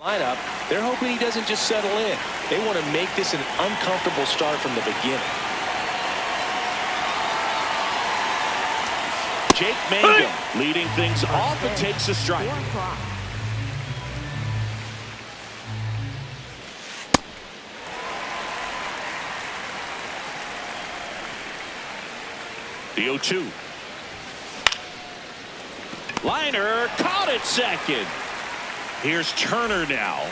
lineup, they're hoping he doesn't just settle in. They want to make this an uncomfortable start from the beginning. Jake Mangum leading things off and takes a strike. The 0-2. Liner caught at second. Here's Turner now.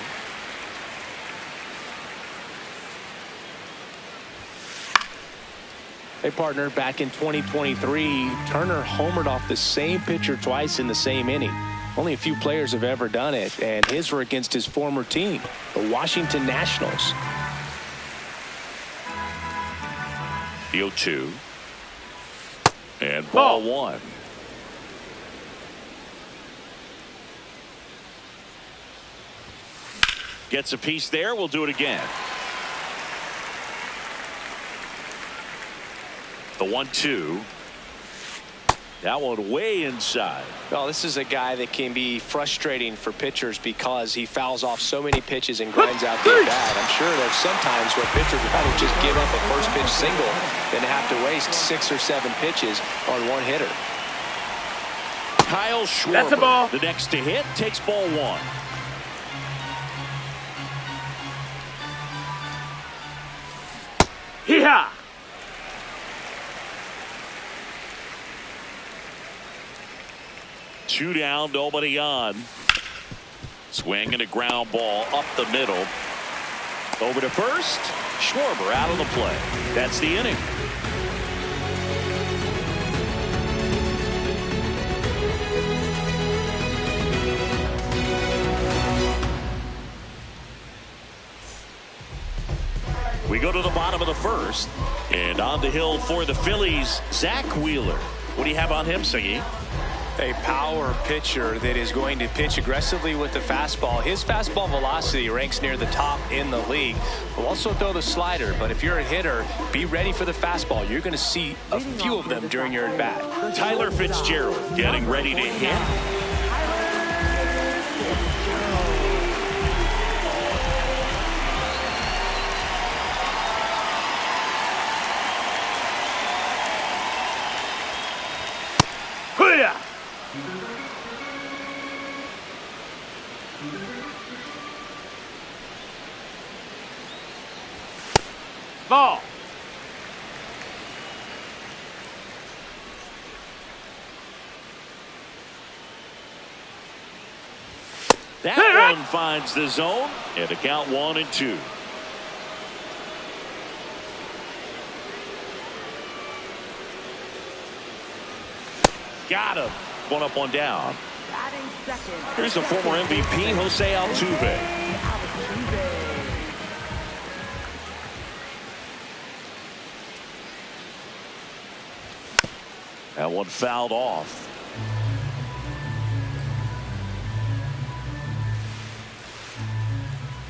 Hey, partner, back in 2023, Turner homered off the same pitcher twice in the same inning. Only a few players have ever done it, and his were against his former team, the Washington Nationals. The 0-2. And ball one. Gets a piece there. We'll do it again. The 1-2. That one way inside. Well, this is a guy that can be frustrating for pitchers because he fouls off so many pitches and grinds out the at-bat. I'm sure there's some times where pitchers would rather just give up a first pitch single than have to waste 6 or 7 pitches on one hitter. Kyle Schwarber, that's a ball. The next to hit, takes ball one. Hee-haw! Two down, nobody on. Swing and a ground ball up the middle. Over to first. Schwarber out of the play. That's the inning. We go to the bottom of the first. And on the hill for the Phillies, Zach Wheeler. What do you have on him, Siggy? A power pitcher that is going to pitch aggressively with the fastball. His fastball velocity ranks near the top in the league. Will also throw the slider, but if you're a hitter, be ready for the fastball. You're going to see a few of them during your at-bat. Tyler Fitzgerald getting ready to hit. Ball. That one finds the zone, and the count 1-2. Got him. One up, one down. Here's the former MVP, Jose Altuve. That one fouled off.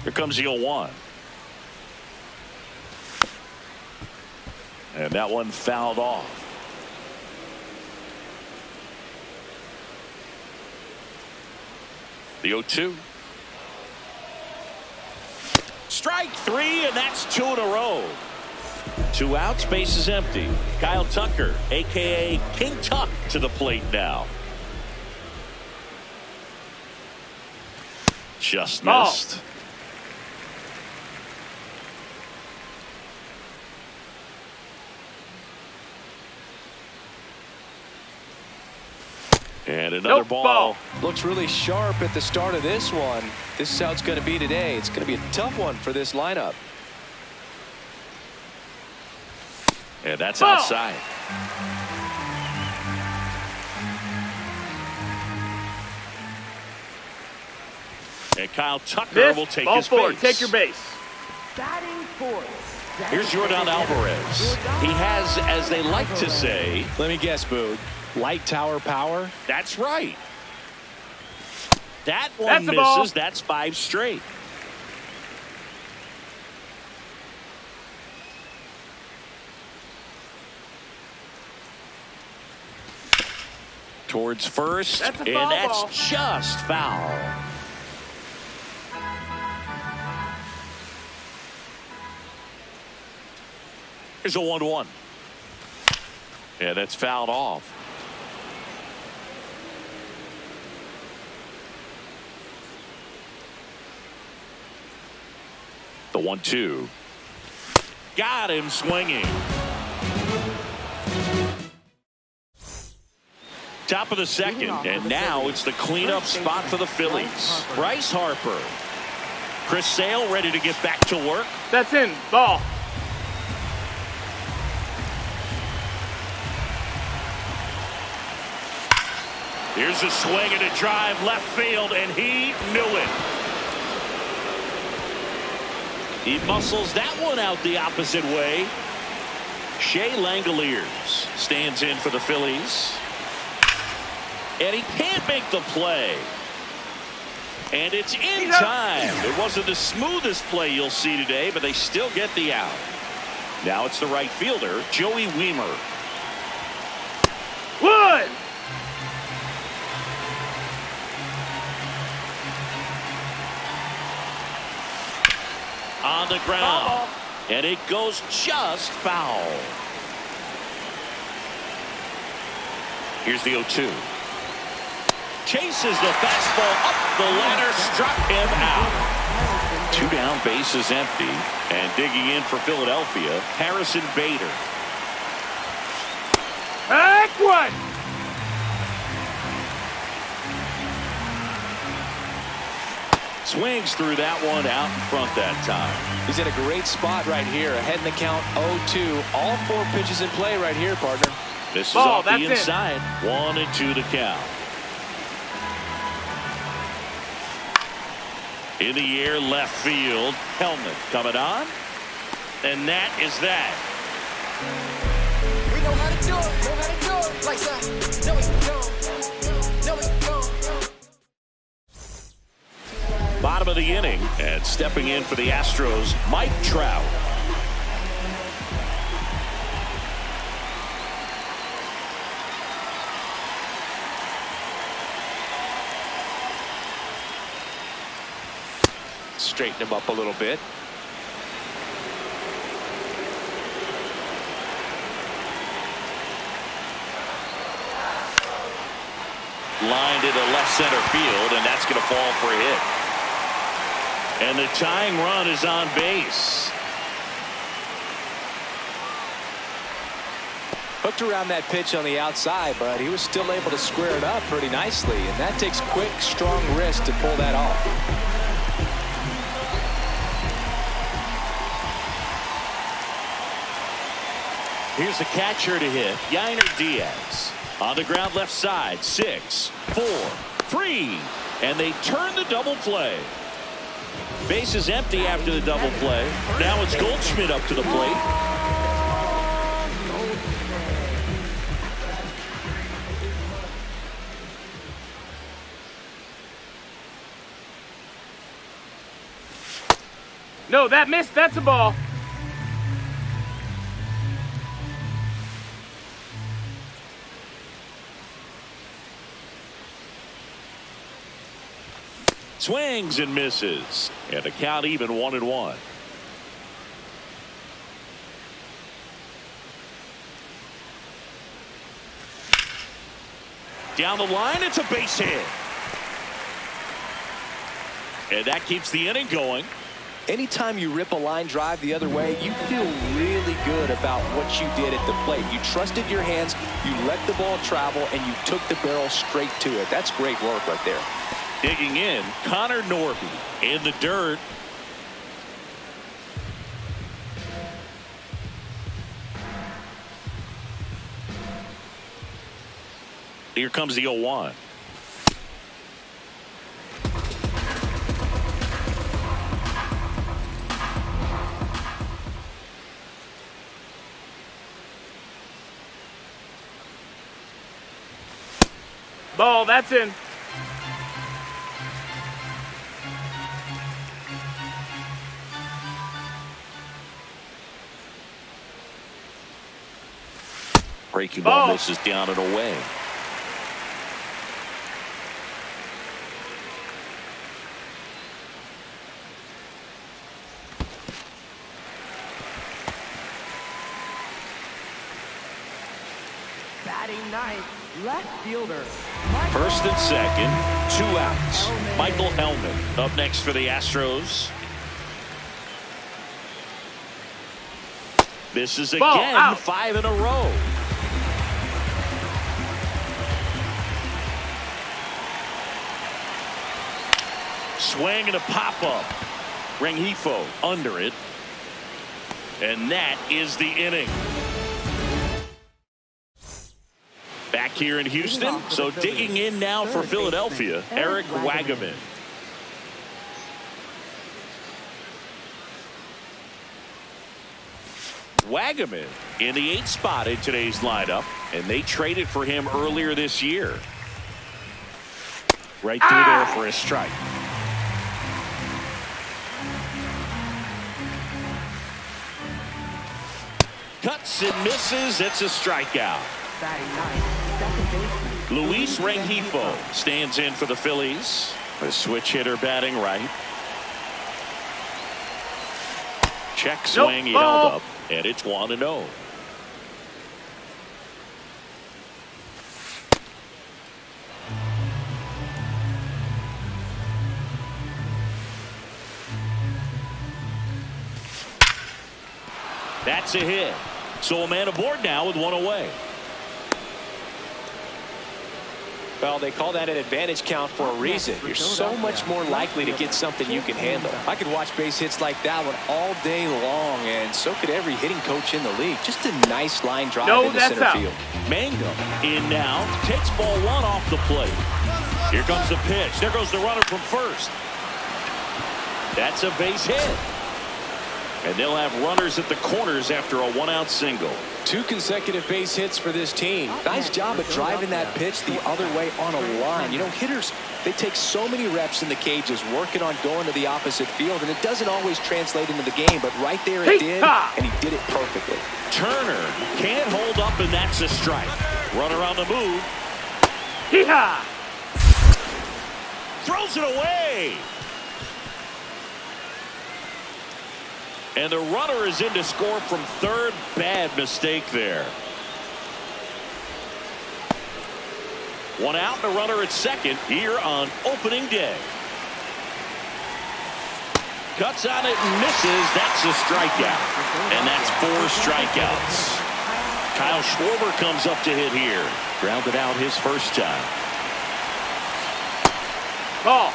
Here comes the 0-1. And that one fouled off. The 0-2. Strike three, and that's 2 in a row. 2 outs, base is empty. Kyle Tucker, a.k.a. King Tuck, to the plate now. Just missed. And another ball. Looks really sharp at the start of this one. This is how it's going to be today. It's going to be a tough one for this lineup. And that's outside. And Kyle Tucker will take his base. Take your base. Batting fourth. Here's Yordan Alvarez. He has, as they like to say, let me guess, Boog. Light tower power? That's right. That one misses. That's 5 straight. Towards first, and that's just foul. Here's a 1-1. Yeah, that's fouled off. The 1-2. Got him swinging. Top of the second, and now it's the cleanup spot for the Phillies. Bryce Harper. Chris Sale ready to get back to work. That's in. Ball. Here's a swing and a drive left field, and he knew it. He muscles that one out the opposite way. Shea Langoliers stands in for the Phillies. And he can't make the play. And it's in time. It wasn't the smoothest play you'll see today, but they still get the out. Now it's the right fielder, Joey Wiemer. Wood! On the ground. And it goes just foul. Here's the 0-2. Chases the fastball up the ladder, struck him out. 2 down, bases empty, and digging in for Philadelphia, Harrison Bader. Heck one! Swings through that one out in front that time. He's in a great spot right here. Ahead in the count 0-2. All 4 pitches in play right here, partner. This is off the inside. 1-2 to count. In the air, left field. Helmet coming on. And that is that. We know how to do it. Like that. No, we don't. No, we don't. Bottom of the inning, and stepping in for the Astros, Mike Trout. Straighten him up a little bit. Lined into left center field, and that's going to fall for a hit. And the tying run is on base. Hooked around that pitch on the outside, but he was still able to square it up pretty nicely, and that takes quick, strong wrist to pull that off. Here's the catcher to hit, Yainer Diaz. On the ground left side, 6, 4, 3, and they turn the double play. Base is empty after the double play. Now it's Goldschmidt up to the plate. No, that missed. That's a ball. Swings and misses. And the count even 1-1. Down the line, it's a base hit. And that keeps the inning going. Anytime you rip a line drive the other way, you feel really good about what you did at the plate. You trusted your hands, you let the ball travel, and you took the barrel straight to it. That's great work right there. Digging in, Connor Norby in the dirt. Here comes the 0-1. Ball, that's in. Breaking ball misses down and away. Batting ninth, left fielder. First and second, 2 outs. Michael Hellman up next for the Astros. Misses again, 5 in a row. Swing and a pop-up. Rengifo under it. And that is the inning. Back here in Houston, so digging in now for Philadelphia, Eric Wagaman. Wagaman in the 8th spot in today's lineup, and they traded for him earlier this year. Right through there for a strike. Cuts and misses. It's a strikeout. Luis Rengifo stands in for the Phillies. A switch hitter batting right. Check swing, he held up, and it's 1-0. That's a hit. So a man aboard now with 1 away. Well, they call that an advantage count for a reason. You're so much more likely to get something you can handle. I could watch base hits like that one all day long, and so could every hitting coach in the league. Just a nice line drive into center field. Mangum in now, takes ball 1 off the plate. Here comes the pitch. There goes the runner from first. That's a base hit. And they'll have runners at the corners after a 1-out single. 2 consecutive base hits for this team. Nice job of driving that pitch the other way on a line. You know, hitters, they take so many reps in the cages working on going to the opposite field, and it doesn't always translate into the game, but right there it did, and he did it perfectly. Turner can't hold up, and that's a strike. Runner on the move. Throws it away. And the runner is in to score from third. Bad mistake there. 1 out and a runner at second here on opening day. Cuts on it and misses. That's a strikeout. And that's 4 strikeouts. Kyle Schwarber comes up to hit here. Grounded out his first time. Ball.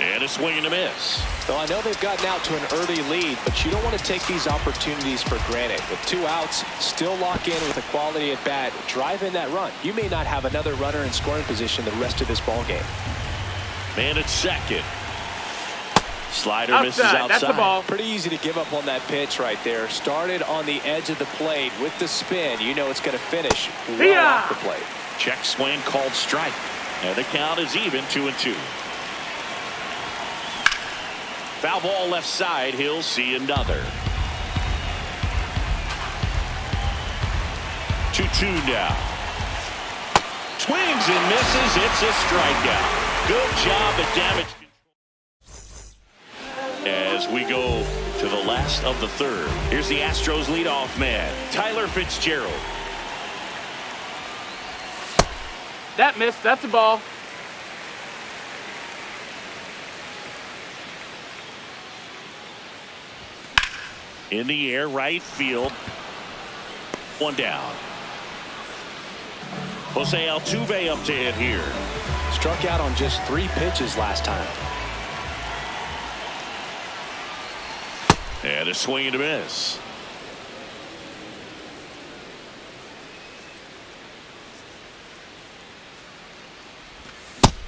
And a swing and a miss. So I know they've gotten out to an early lead, but you don't want to take these opportunities for granted. With 2 outs, still lock in with a quality at bat, drive in that run. You may not have another runner in scoring position the rest of this ball game. Man at second. Slider misses outside. That's the ball. Pretty easy to give up on that pitch right there. Started on the edge of the plate with the spin. You know it's going to finish well off the plate. Check swing called strike. And the count is even 2-2. Foul ball left side. He'll see another. 2-2 now. Swings and misses. It's a strikeout. Good job at damage control. As we go to the last of the third. Here's the Astros leadoff man, Tyler Fitzgerald. That missed. That's a ball. In the air, right field. 1 down. Jose Altuve up to hit here. Struck out on just 3 pitches last time. And a swing and a miss.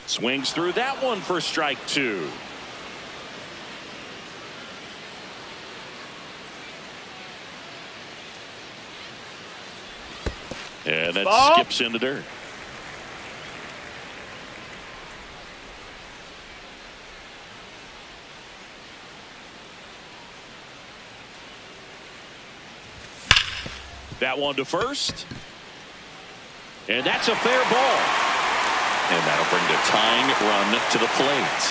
Swings through that one for strike 2. And that skips in the dirt. That one to first. And that's a fair ball. And that'll bring the tying run to the plate.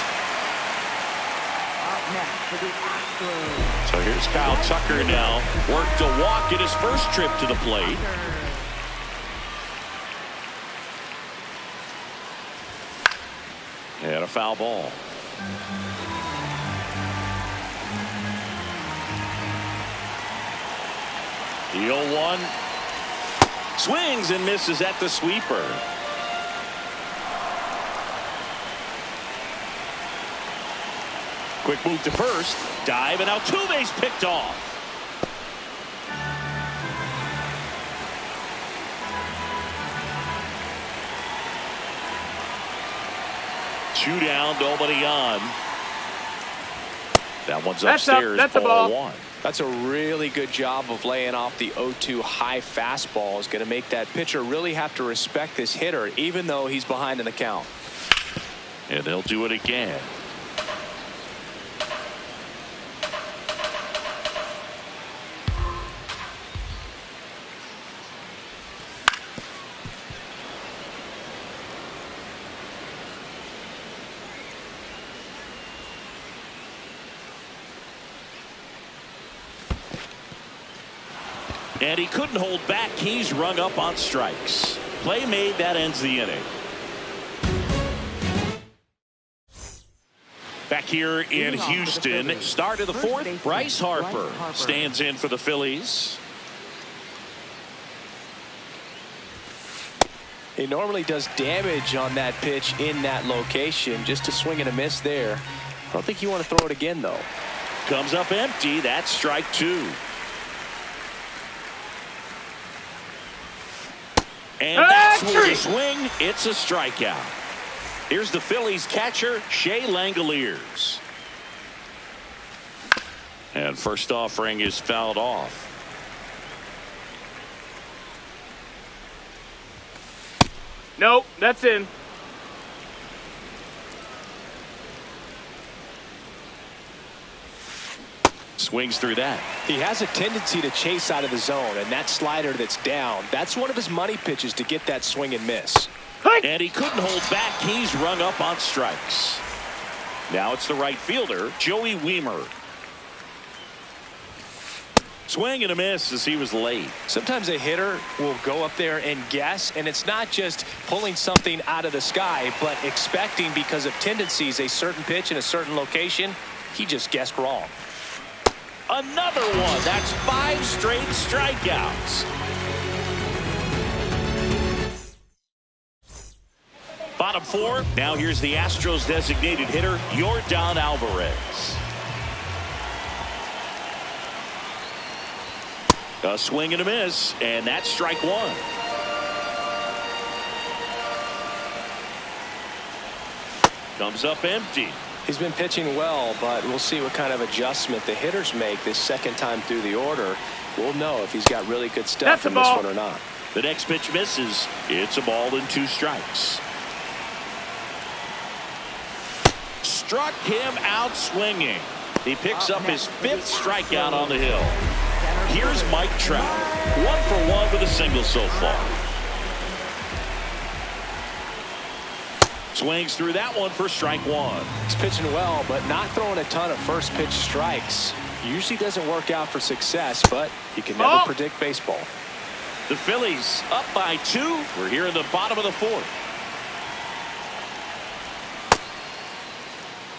next for the Astros. So here's Kyle Tucker now. Worked a walk in his first trip to the plate. And a foul ball. The 0-1. Swings and misses at the sweeper. Quick move to first. Dive, and Altuve's picked off. Two down, nobody on. That one's upstairs. That's a ball. 1. That's a really good job of laying off the 0-2 high fastball. Is going to make that pitcher really have to respect this hitter, even though he's behind in the count. And they'll do it again. And he couldn't hold back. He's rung up on strikes. Play made. That ends the inning. Back here in Houston, start of the fourth, Bryce Harper stands in for the Phillies. He normally does damage on that pitch in that location. Just a swing and a miss there. I don't think you want to throw it again, though. Comes up empty. That's strike 2. And that's where the swing. It's a strikeout. Here's the Phillies catcher, Shea Langoliers. And first offering is fouled off. Nope, that's in. Swings through that. He has a tendency to chase out of the zone, and that slider that's down, that's one of his money pitches to get that swing and miss. And he couldn't hold back. He's rung up on strikes. Now it's the right fielder, Joey Wiemer. Swing and a miss as he was late. Sometimes a hitter will go up there and guess, and it's not just pulling something out of the sky, but expecting, because of tendencies, a certain pitch in a certain location. He just guessed wrong. Another one. That's 5 straight strikeouts. Bottom 4. Now here's the Astros designated hitter, Yordan Alvarez. A swing and a miss, and that's strike 1. Comes up empty. He's been pitching well, but we'll see what kind of adjustment the hitters make this second time through the order. We'll know if he's got really good stuff in this one or not. The next pitch misses. It's a ball and 2 strikes. Struck him out swinging. He picks up his 5th strikeout on the hill. Here's Mike Trout. 1 for 1 with a single so far. Swings through that one for strike 1. He's pitching well, but not throwing a ton of first pitch strikes. Usually doesn't work out for success, but you can never predict baseball. The Phillies up by 2. We're here in the bottom of the 4th.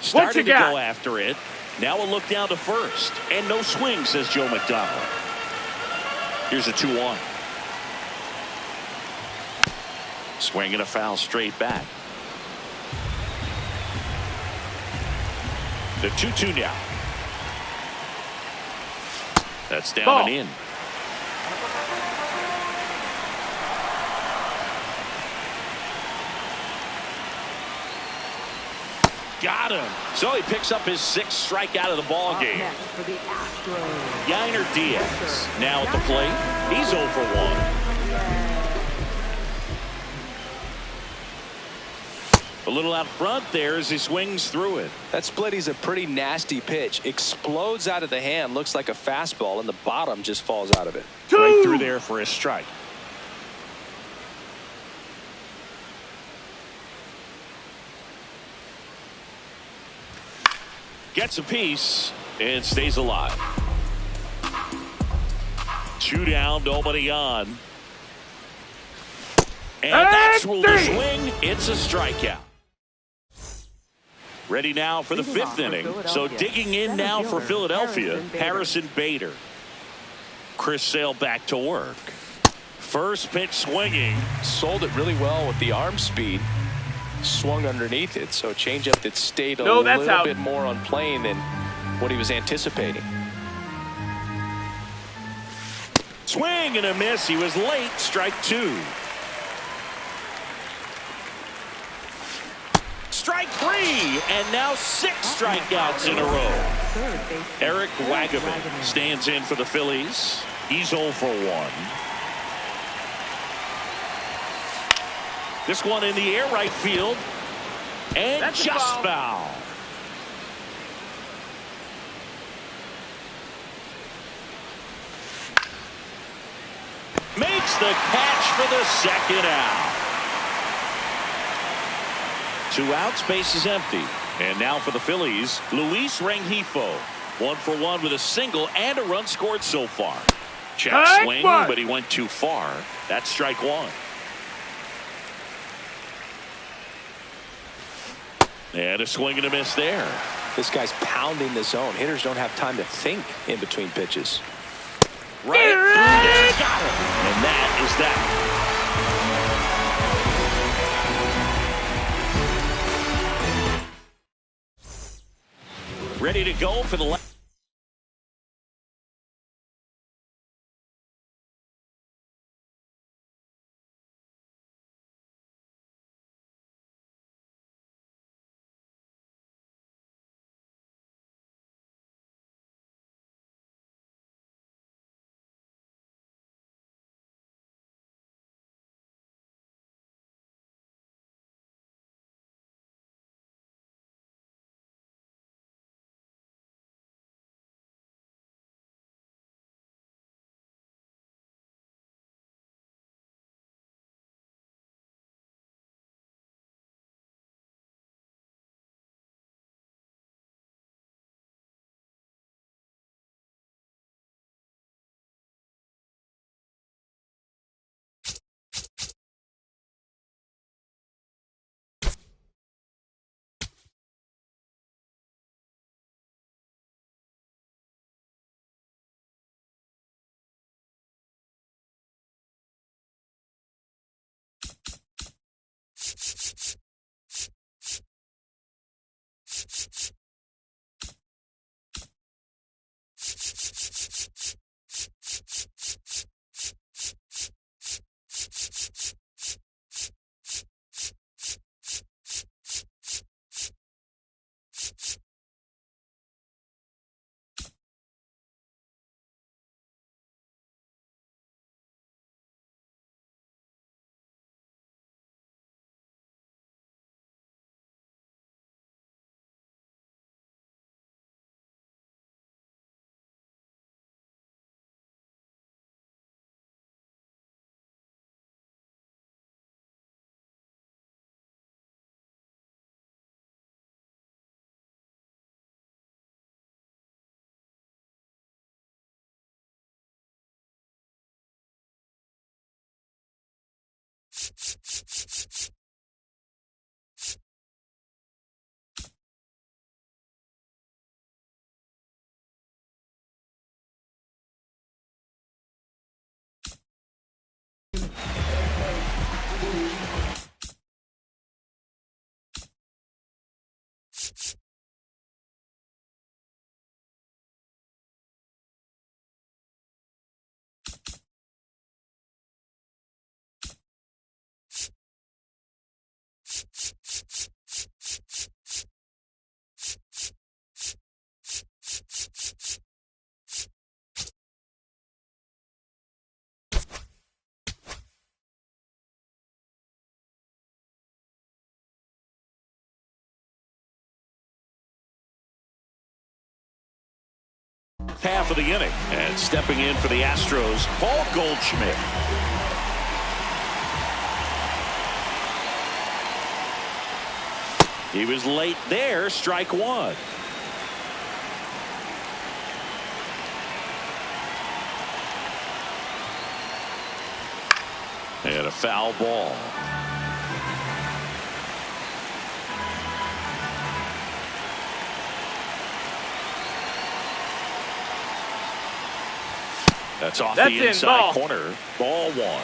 Starting to go after it. Now a look down to first. And no swing, says Joe McDonald. Here's a 2-1. Swing and a foul straight back. The 2-2 now. That's down and in. Got him. So he picks up his 6th strikeout of the ball game. For the Astros. Yainer Diaz now at the plate. He's 0 for 1. A little out front there as he swings through it. That splitty's a pretty nasty pitch. Explodes out of the hand. Looks like a fastball, and the bottom just falls out of it. Right through there for a strike. Gets a piece and stays alive. 2 down, nobody on. And that's ruled a swing. It's a strikeout. Ready now for the 5th inning. So digging in now for Philadelphia, Harrison Bader. Chris Sale back to work. First pitch swinging. Sold it really well with the arm speed. Swung underneath it. So a changeup that stayed a little bit more on plane than what he was anticipating. Swing and a miss. He was late. Strike 2. Strike 3, and now 6 strikeouts in a row. Eric Wagaman stands in for the Phillies. He's 0 for 1. This one in the air right field, and that's just foul. Makes the catch for the 2nd out. 2 outs, base is empty. And now for the Phillies, Luis Rengifo. 1 for 1 with a single and a run scored so far. Check swing, but he went too far. That's strike 1. And a swing and a miss there. This guy's pounding the zone. Hitters don't have time to think in between pitches. Right through there. Got it. And that is that. Ready to go for the last. Half of the inning, and stepping in for the Astros, Paul Goldschmidt. He was late there, strike 1. foul ball. That's off the inside corner. Ball one.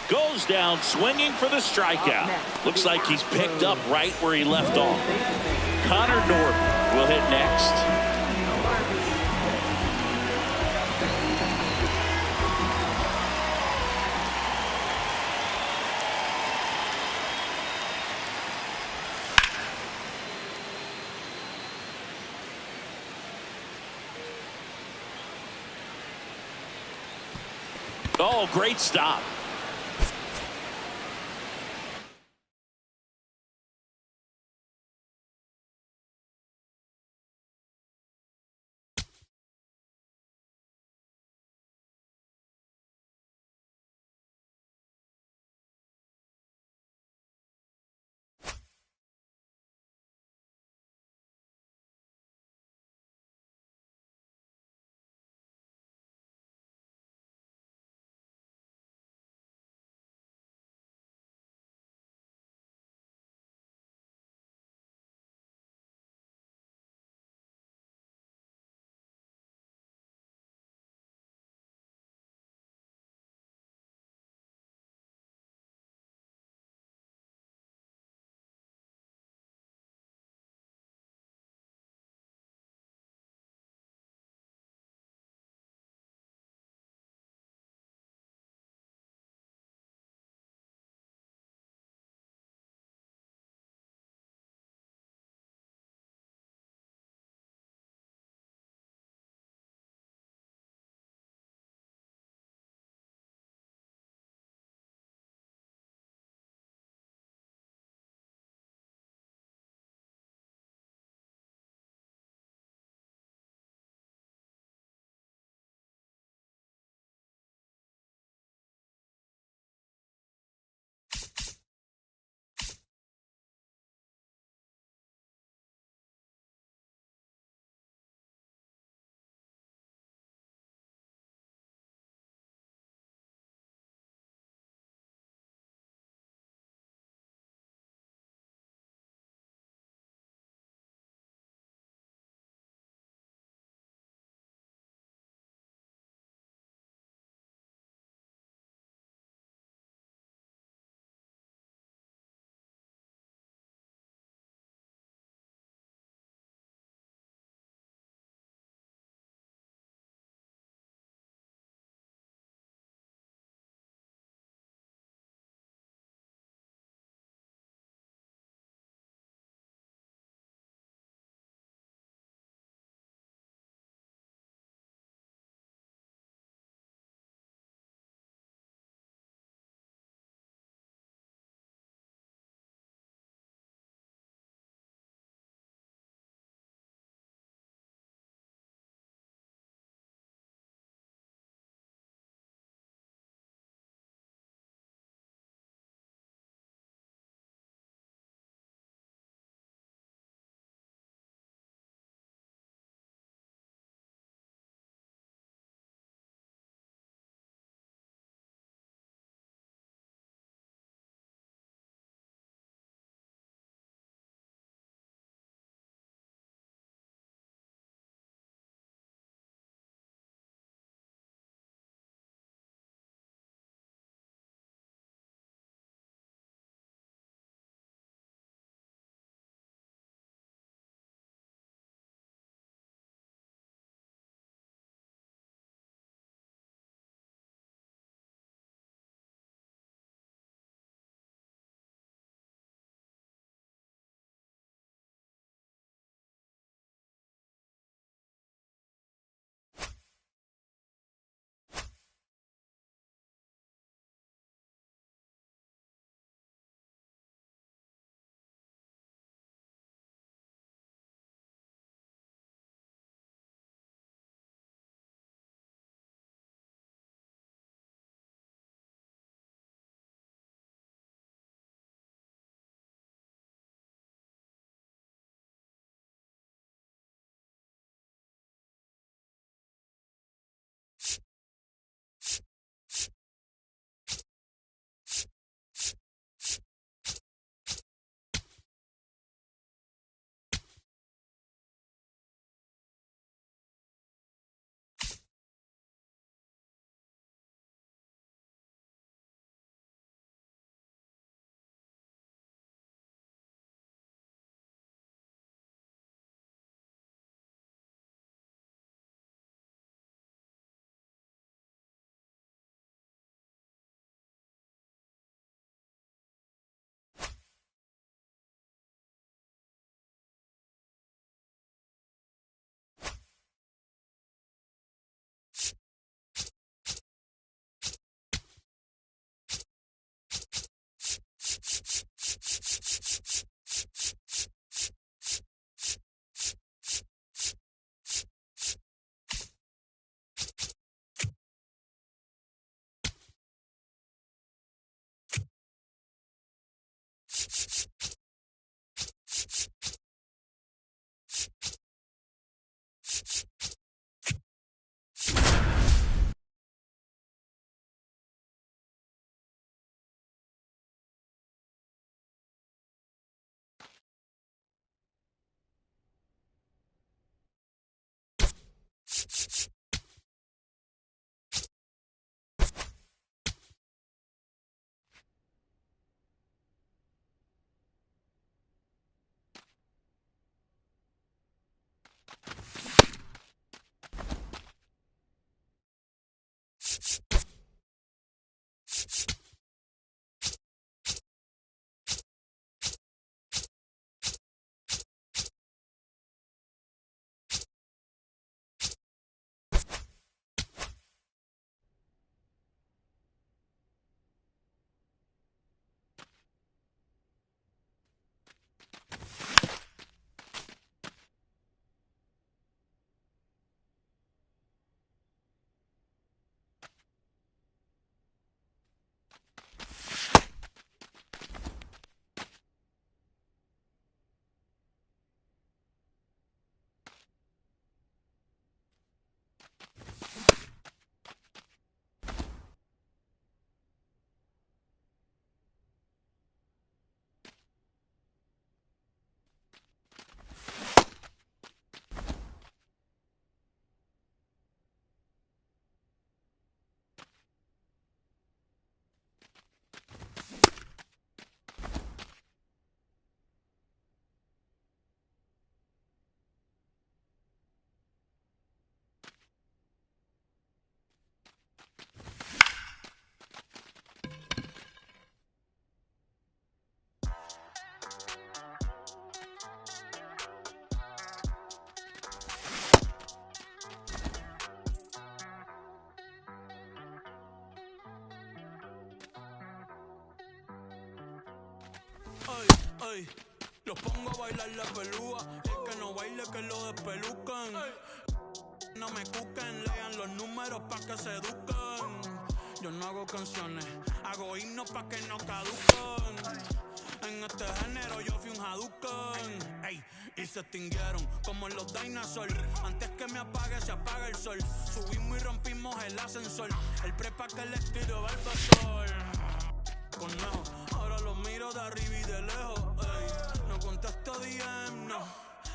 Goes down swinging for the strikeout. Looks like he's picked up right where he left off. Connor Norton will hit next. Oh, great stop. ey. Los pongo a bailar la pelúa. El que no baile que lo despelucan. No me cuquen, lean los números pa' que se eduquen. Yo no hago canciones, hago himnos pa' que no caduquen. En este género yo fui un Hadouken, ey, y se extinguieron como los dinosaurs. Antes que me apague se apaga el sol. Subimos y rompimos el ascensor. El prepa que les tiro Barbasol. Conejo, ahora los miro de arriba y de lejos, ey. No contesto DM, no.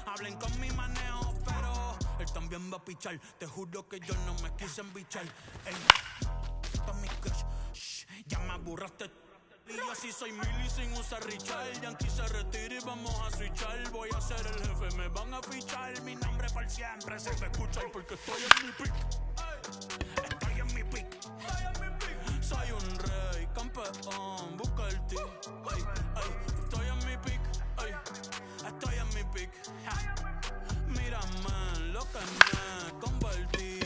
Hablen con mi manejo, pero él también va a pichar. Te juro que yo no me quise embichar, ey. Esto es mi crush, shh, ya me aburraste. Y yo así soy Millie sin usar Richard. Yankee se retira y vamos a switchar. Voy a ser el jefe, me van a fichar. Mi nombre por siempre se me escucha. Y porque estoy en mi pick, estoy en mi pick. Soy un rey, campeón, busca el ti. Estoy en mi pick, estoy en mi pick. Mírame lo que me convertí.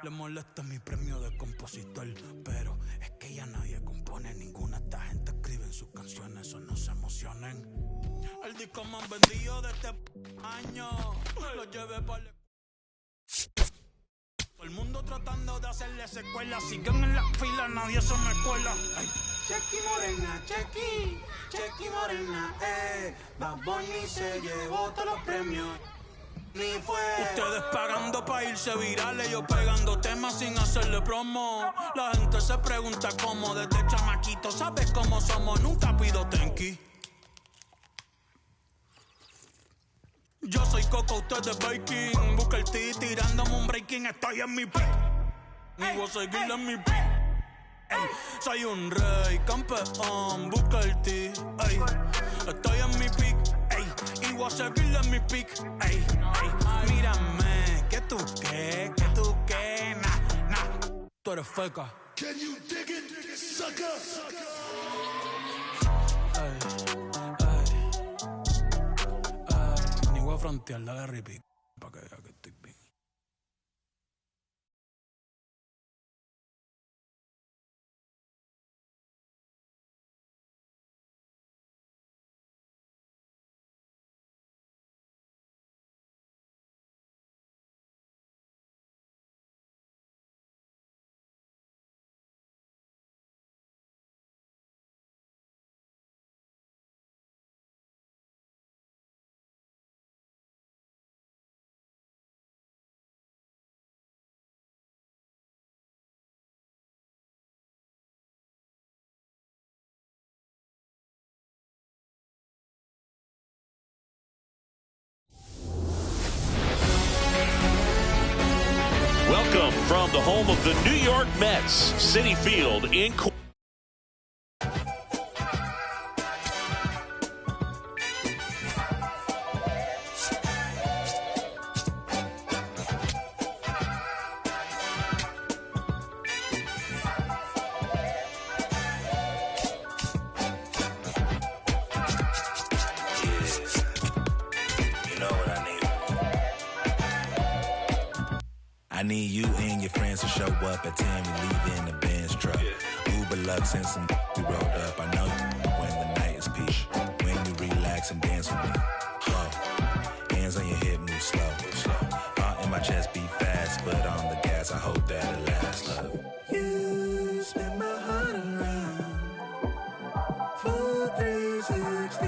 Le molesta mi premio de compositor, pero es que ya nadie compone. Ninguna de esta gente escribe en sus canciones, eso no se emocionen. El disco más vendido de este año lo llevé para todo el mundo tratando de hacerle secuela. Siguen en la fila, nadie se me cuela. Chequi morena, chequi, chequi morena, Bad Bunny se llevó todos los premios. Ustedes pagando pa' irse virales, yo pegando temas sin hacerle promo. La gente se pregunta cómo, desde chamaquito, ¿sabes cómo somos? Nunca pido tenki. Yo soy Coco, ustedes Baking. Busca el T tirándome un breaking, estoy en mi pick. Y voy a seguir en mi pick. Ey, soy un rey, campeón, busca el T. Ey, estoy en mi pick. Ey, y voy a seguir en mi pick. Ey, ey, mírame, que tú qué, nah. Tú eres feca. Can you dig it, sucker? Ni voy a frontear la de repeat para que vea que estoy bien. Welcome from the home of the New York Mets, Citi Field in I need you and your friends to show up at 10. We leave in the Benz truck. Uber Lux and some we rolled up. I know you when the night is peak. When you relax and dance with me. Slow. Hands on your hip, move slow. Heart in my chest beat fast, but on the gas, I hope that it lasts. Love. You spin my heart around. Full 360.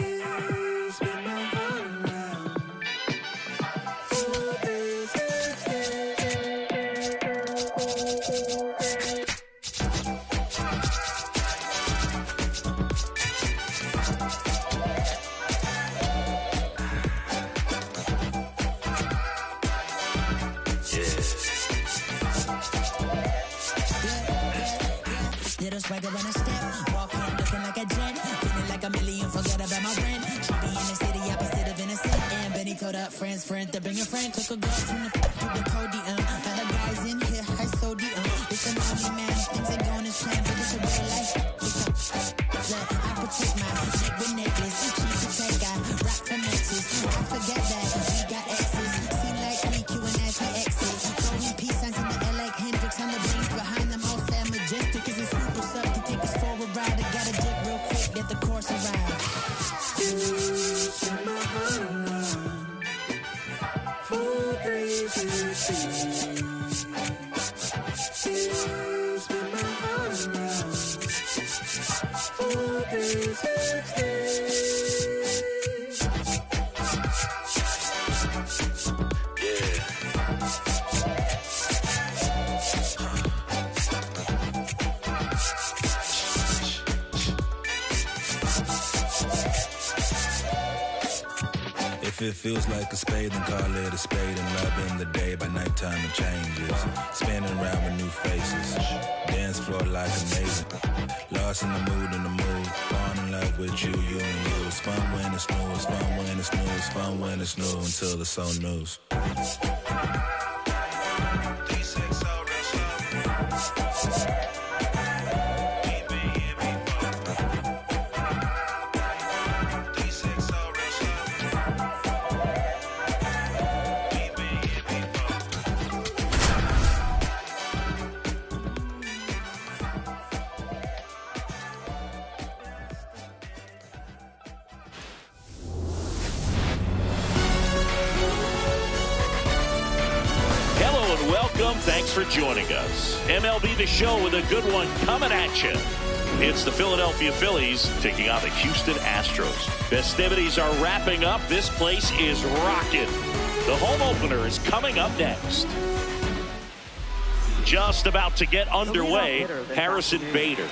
You spin my heart around. Full 360. Little swagger when I step, walk in looking like a jet, feeling like a million, forget about my rent. She be in the city, opposite of innocent. And Benny told up friends, to bring a friend. Took a girl from the podium. Now the guys in here, high sodium. It's a money man, things ain't going as planned, but it's a real life. Look, I protect my neck with necklace. She protect, I rock for matches. I forget that we got exes. See like me, Q and as we exit. Throwing peace signs in the air like Hendrix on the brains behind them all sad majestic. Is it super suck to take us for a ride? I got a jet real If it feels like a spade, then call it a spade. And love in the day, by nighttime it changes. Spinning around with new faces. Dance floor like amazing. Lost in the mood. Fall in love with you, you and you. It's fun when it's new, it's fun when it's new, it's fun when it's new until it's so news. Thanks for joining us. MLB The Show with a good one coming at you. It's the Philadelphia Phillies taking on the Houston Astros. Festivities are wrapping up. This place is rocking. The home opener is coming up next. Just about to get underway, Harrison Bader.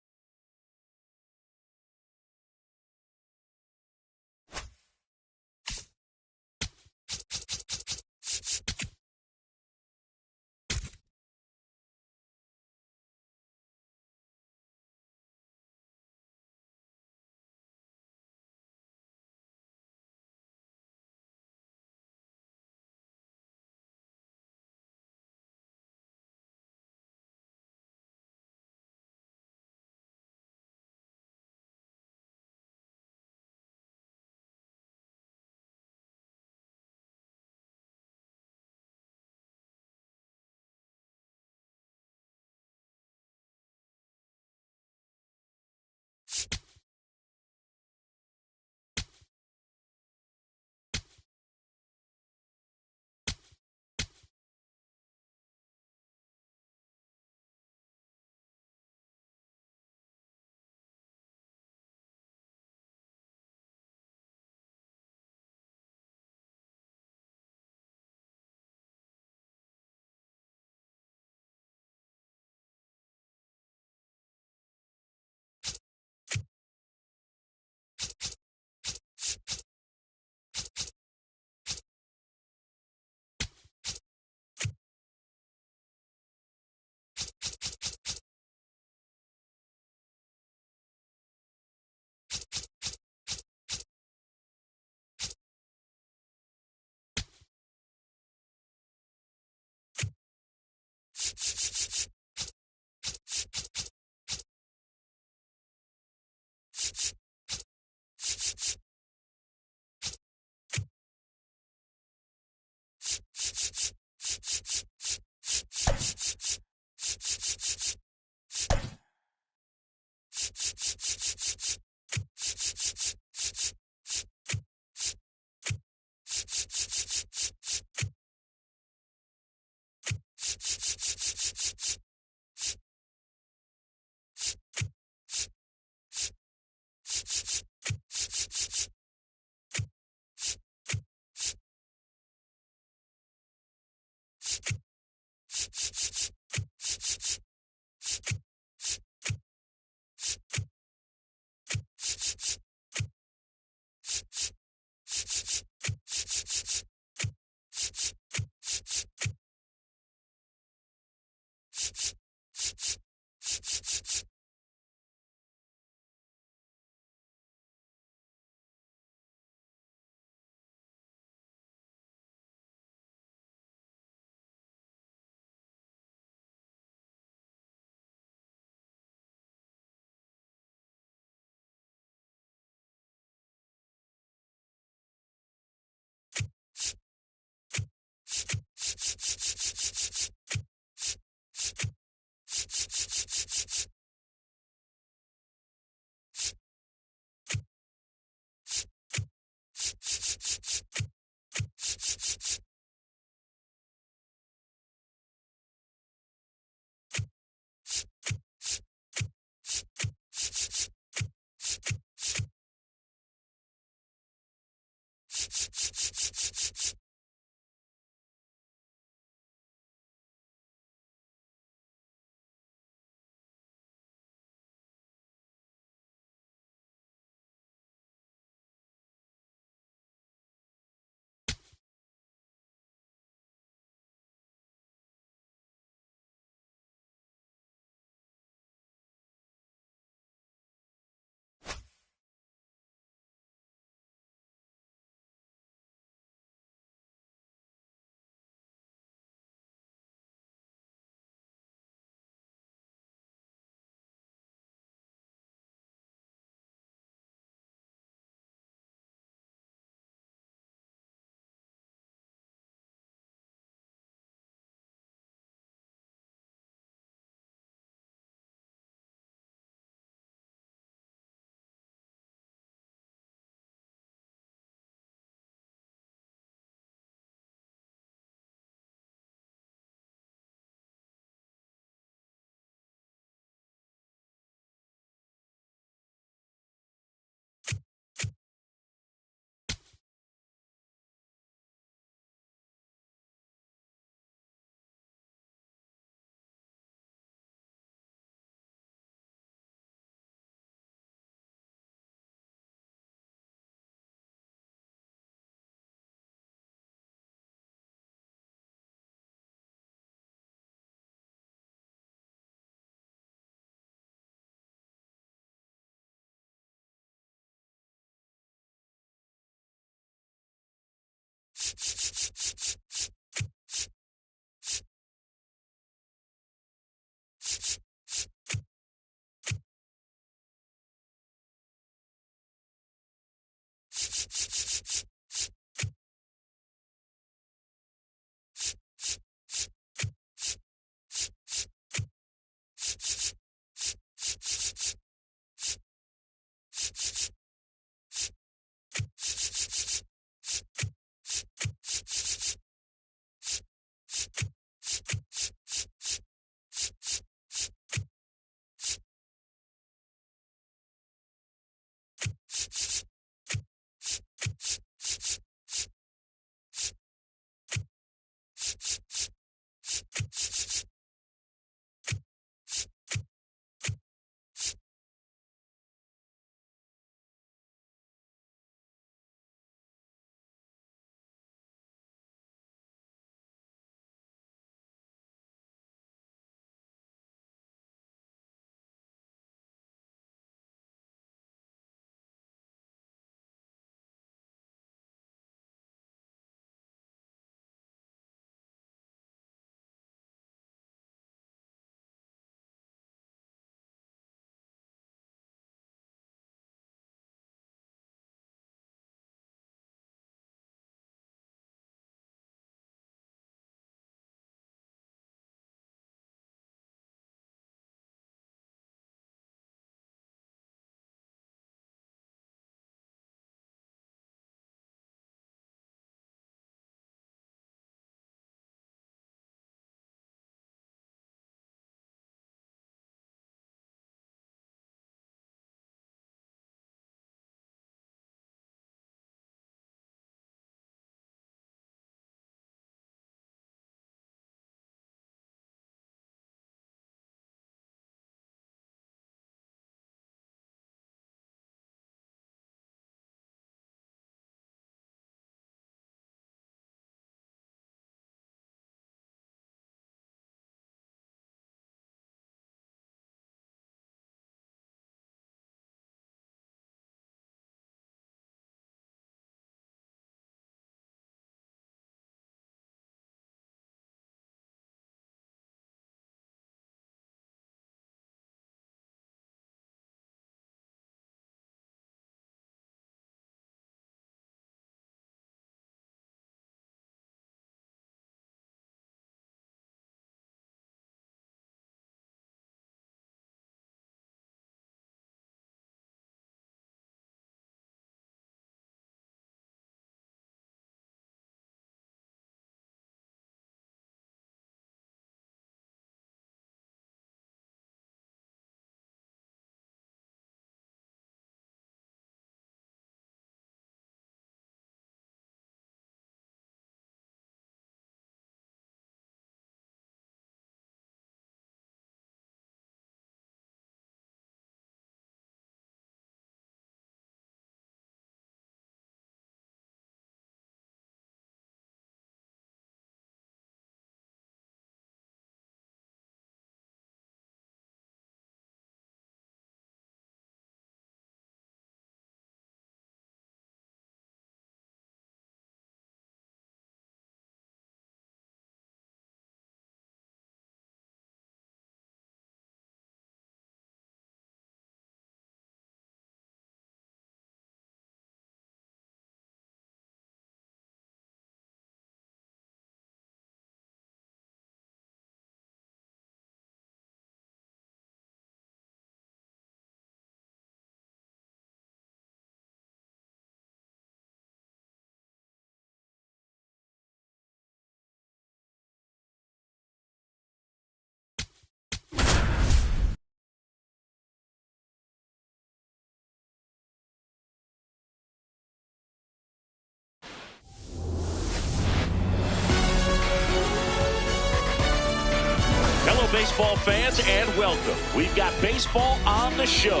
Hello, baseball fans, and welcome. We've got baseball on the show.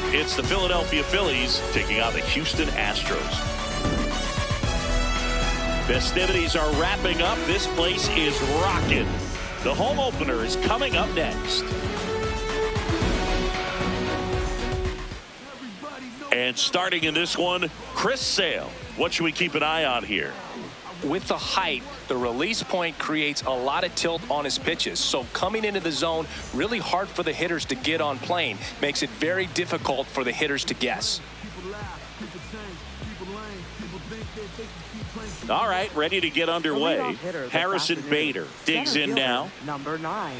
It's the Philadelphia Phillies taking on the Houston Astros. Festivities are wrapping up. This place is rocking. The home opener is coming up next. And starting in this one, Chris Sale. What should we keep an eye on here? With the height, the release point creates a lot of tilt on his pitches. So coming into the zone, really hard for the hitters to get on plane. Makes it very difficult for the hitters to guess. All right, ready to get underway. Harrison Bader digs in now. Number 9.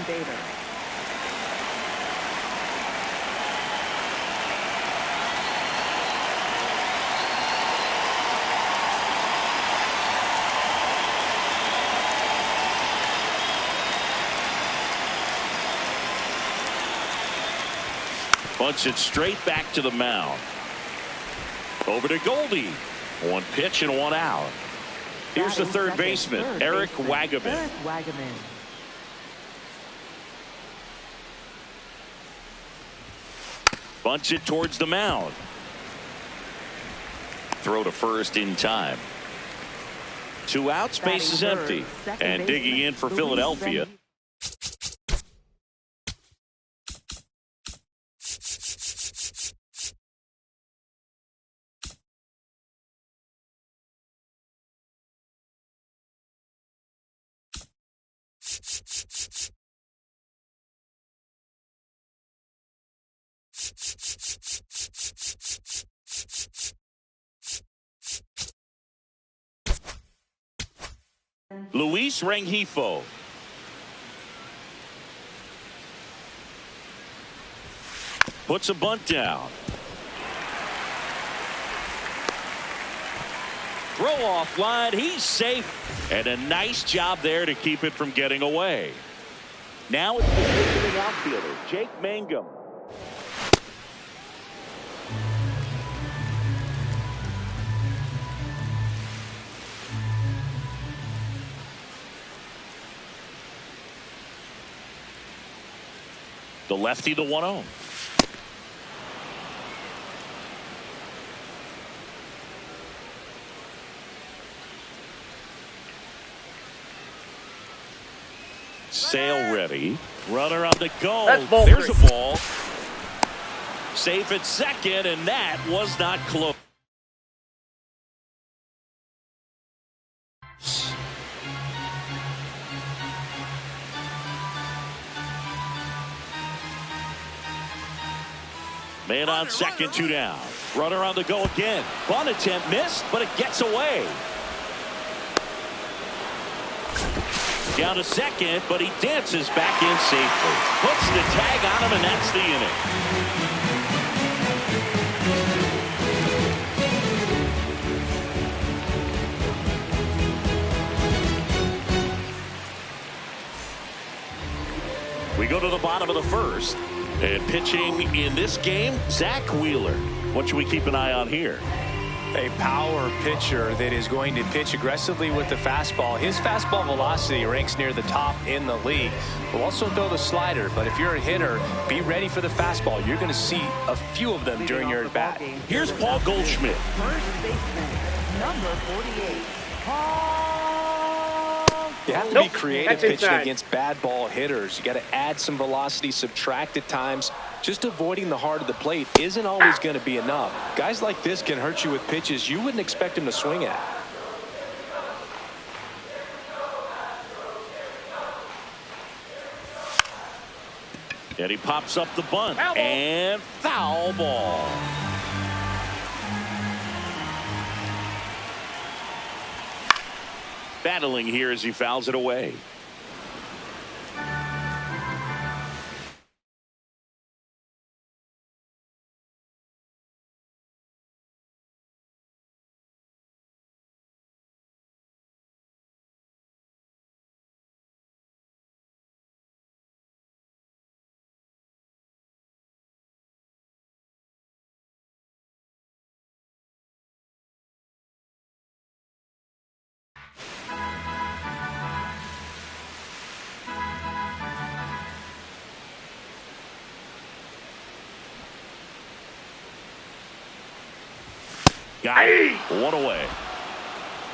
Bader. Bunts it straight back to the mound. Over to Goldie. One pitch and one out. Here's the third baseman, Eric Wagaman. Bunts it towards the mound. Throw to first in time. 2 outs, base is empty. And digging in for Philadelphia. Luis Rengifo. Puts a bunt down. Throw off line. He's safe. And a nice job there to keep it from getting away. Now it's the visiting outfielder, Jake Mangum. The lefty, the 1-0. Sale ready. Runner on the goal. There's a ball. Safe at second, and that was not close. Man on second, 2 down. Runner on the go again. Bunt attempt missed, but it gets away. Down to second, but he dances back in safely. Puts the tag on him, and that's the inning. We go to the bottom of the first. And pitching in this game, Zach Wheeler. What should we keep an eye on here? A power pitcher that is going to pitch aggressively with the fastball. His fastball velocity ranks near the top in the league. Will also throw the slider, but if you're a hitter, be ready for the fastball. You're going to see a few of them during your at-bat. Here's Paul Goldschmidt. First baseman, number 48, Paul. You have to be creative pitching against bad ball hitters. You got to add some velocity, subtract at times. Just avoiding the heart of the plate isn't always going to be enough. Guys like this can hurt you with pitches you wouldn't expect him to swing at. And he pops up the bunt. And foul ball. Battling here as he fouls it away. Got it. One away.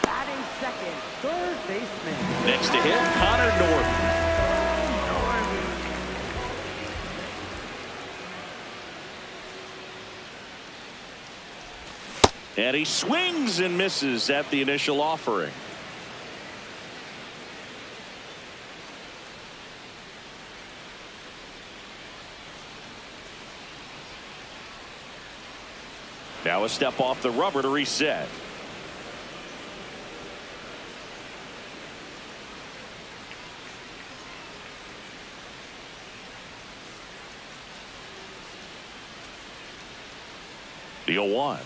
Batting second, third baseman. Next to him, Connor Norton. And he swings and misses at the initial offering. Now a step off the rubber to reset. The 0-1.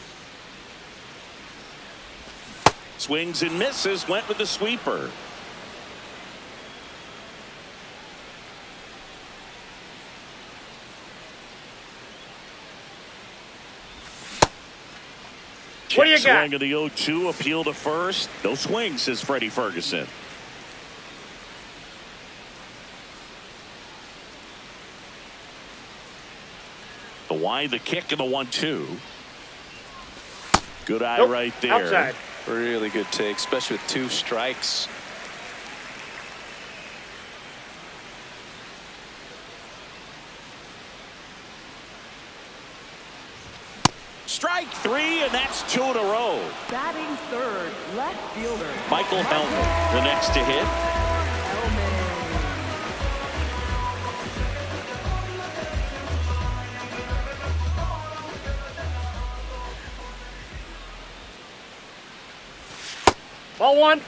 Swings and misses, went with the sweeper. What do you got? Swing of the 0-2, appeal to first. No swing, says Freddie Ferguson. The wide, the kick, and the 1-2. Good eye right there. Outside. Really good take, especially with 2 strikes. Strike 3, and that's 2 in a row. Batting third, left fielder. Michael Helmer, the next to hit. Ball 1.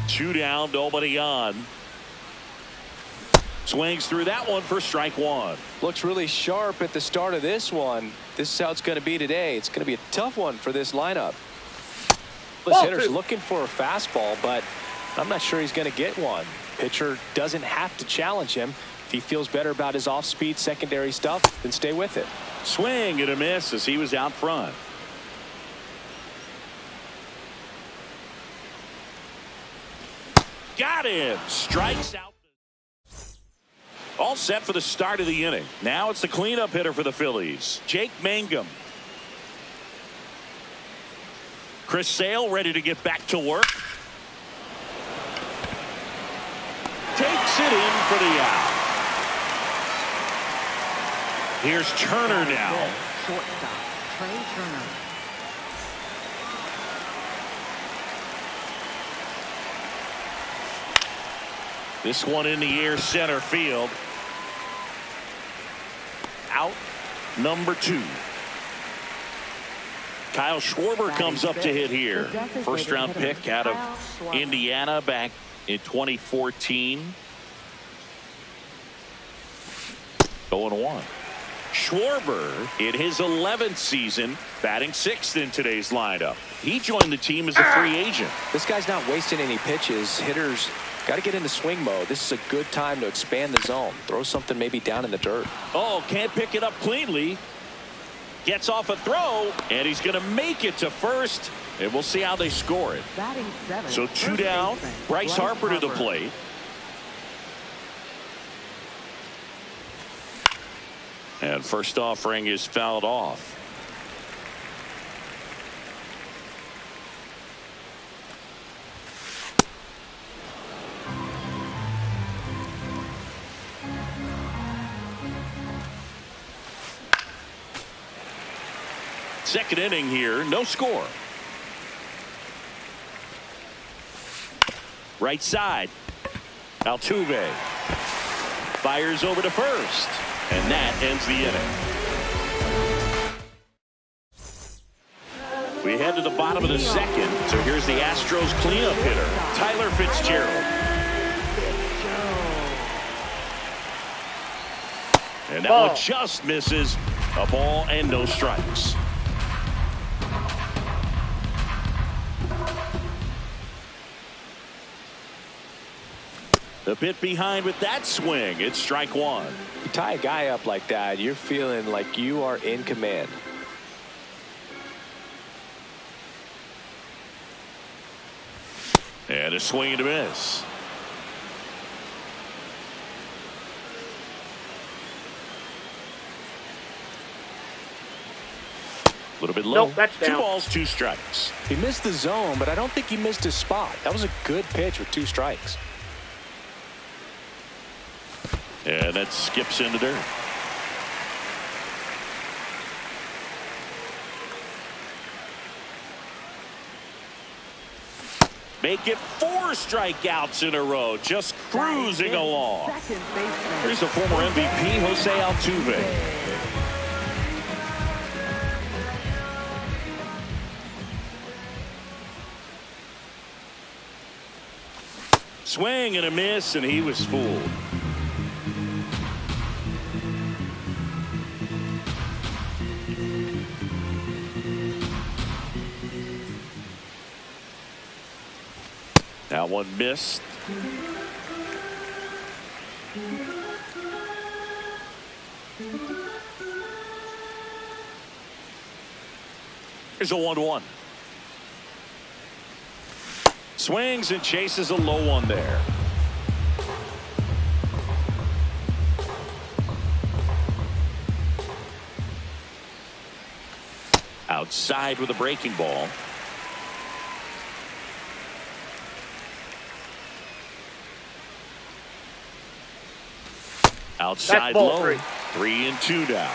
2 down, nobody on. Swings through that one for strike 1. Looks really sharp at the start of this one. This is how it's going to be today. It's going to be a tough one for this lineup. This hitter's looking for a fastball, but I'm not sure he's going to get one. Pitcher doesn't have to challenge him. If he feels better about his off-speed secondary stuff, then stay with it. Swing and a miss as he was out front. Got him. Strikes out. All set for the start of the inning. Now it's the cleanup hitter for the Phillies, Jake Mangum. Chris Sale ready to get back to work. Takes it in for the out. Here's Turner now. Shortstop, Trey Turner. This one in the air, center field. Out number 2. Kyle Schwarber comes up to hit here. First round pick out of Indiana back in 2014. 0-1. Schwarber in his 11th season, batting 6th in today's lineup. He joined the team as a free agent. This guy's not wasting any pitches. Hitters got to get into swing mode. This is a good time to expand the zone. Throw something maybe down in the dirt. Oh, can't pick it up cleanly. Gets off a throw, and he's going to make it to first, and we'll see how they score it. So 2 down, Bryce Harper to the plate. And first offering is fouled off. Second inning here, no score. Right side. Altuve fires over to first, and that ends the inning. We head to the bottom of the second, so here's the Astros cleanup hitter, Tyler Fitzgerald. And that one just misses. A ball and no strikes. A bit behind with that swing. It's strike 1. You tie a guy up like that, you're feeling like you are in command. And a swing and a miss. A little bit low. Nope, that's down. 2 balls, 2 strikes. He missed the zone, but I don't think he missed his spot. That was a good pitch with 2 strikes. And that skips in the dirt. Make it 4 strikeouts in a row. Just cruising along. Here's the former MVP, Jose Altuve. Swing and a miss, and he was fooled. That one missed. Here's a 1-1. Swings and chases a low one there. Outside with a breaking ball. Outside low. 3-2 down.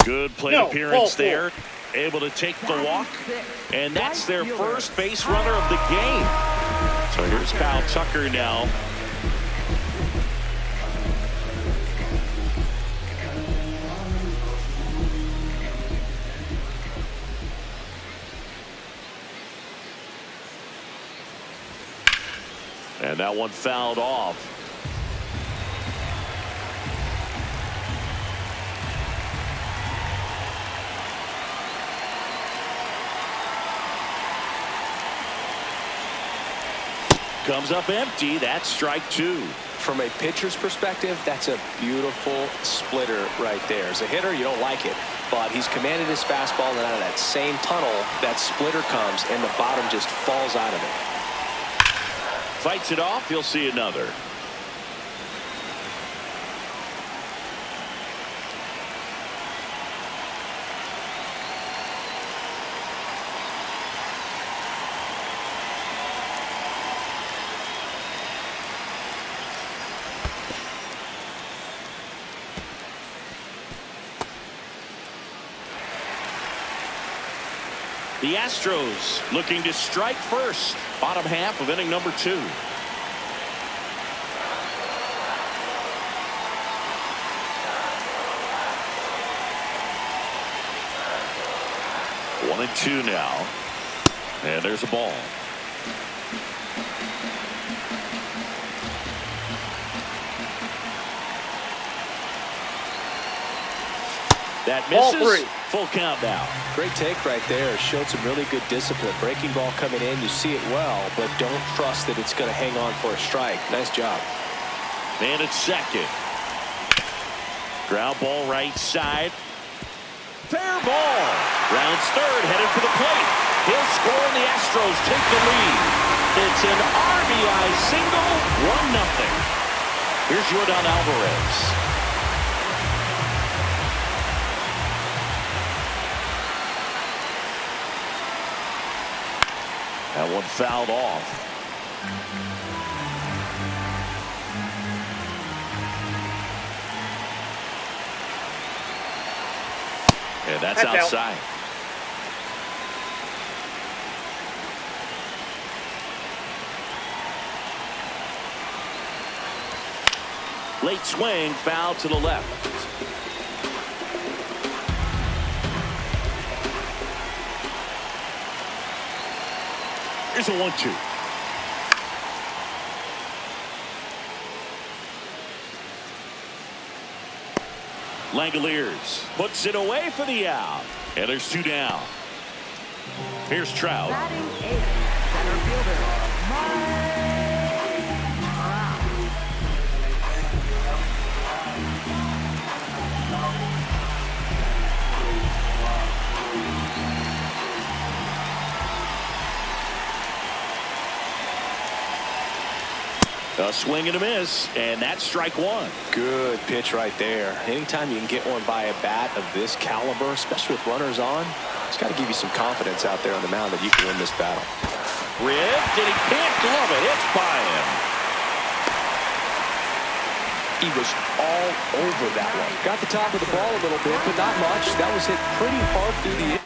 Good plate appearance there. Able to take the walk. And that's their first base runner of the game. So here's Kyle Tucker now. And that one fouled off. Comes up empty. That's strike two. From a pitcher's perspective, that's a beautiful splitter right there. As a hitter, you don't like it, but he's commanded his fastball, and out of that same tunnel, that splitter comes, and the bottom just falls out of it. Fights it off. You'll see another. The Astros looking to strike first. Bottom half of inning number 2. One and two now. And there's a ball. That misses. Full count now. Great take right there. Showed some really good discipline. Breaking ball coming in. You see it well, but don't trust that it's going to hang on for a strike. Nice job. Man at second. Ground ball right side. Fair ball. Rounds third. Headed for the plate. He'll score and the Astros take the lead. It's an RBI single. 1-0. Here's Yordan Alvarez. That one fouled off. And that's outside. Late swing, foul to the left. Here's a 1-2. Langoliers puts it away for the out. And there's 2 down. Here's Trout. Batting 8th, center fielder, A swing and a miss, and that's strike one. Good pitch right there. Anytime you can get one by a bat of this caliber, especially with runners on, it's got to give you some confidence out there on the mound that you can win this battle. Ripped, and he can't glove it. It's by him. He was all over that one. Got the top of the ball a little bit, but not much. That was hit pretty hard through the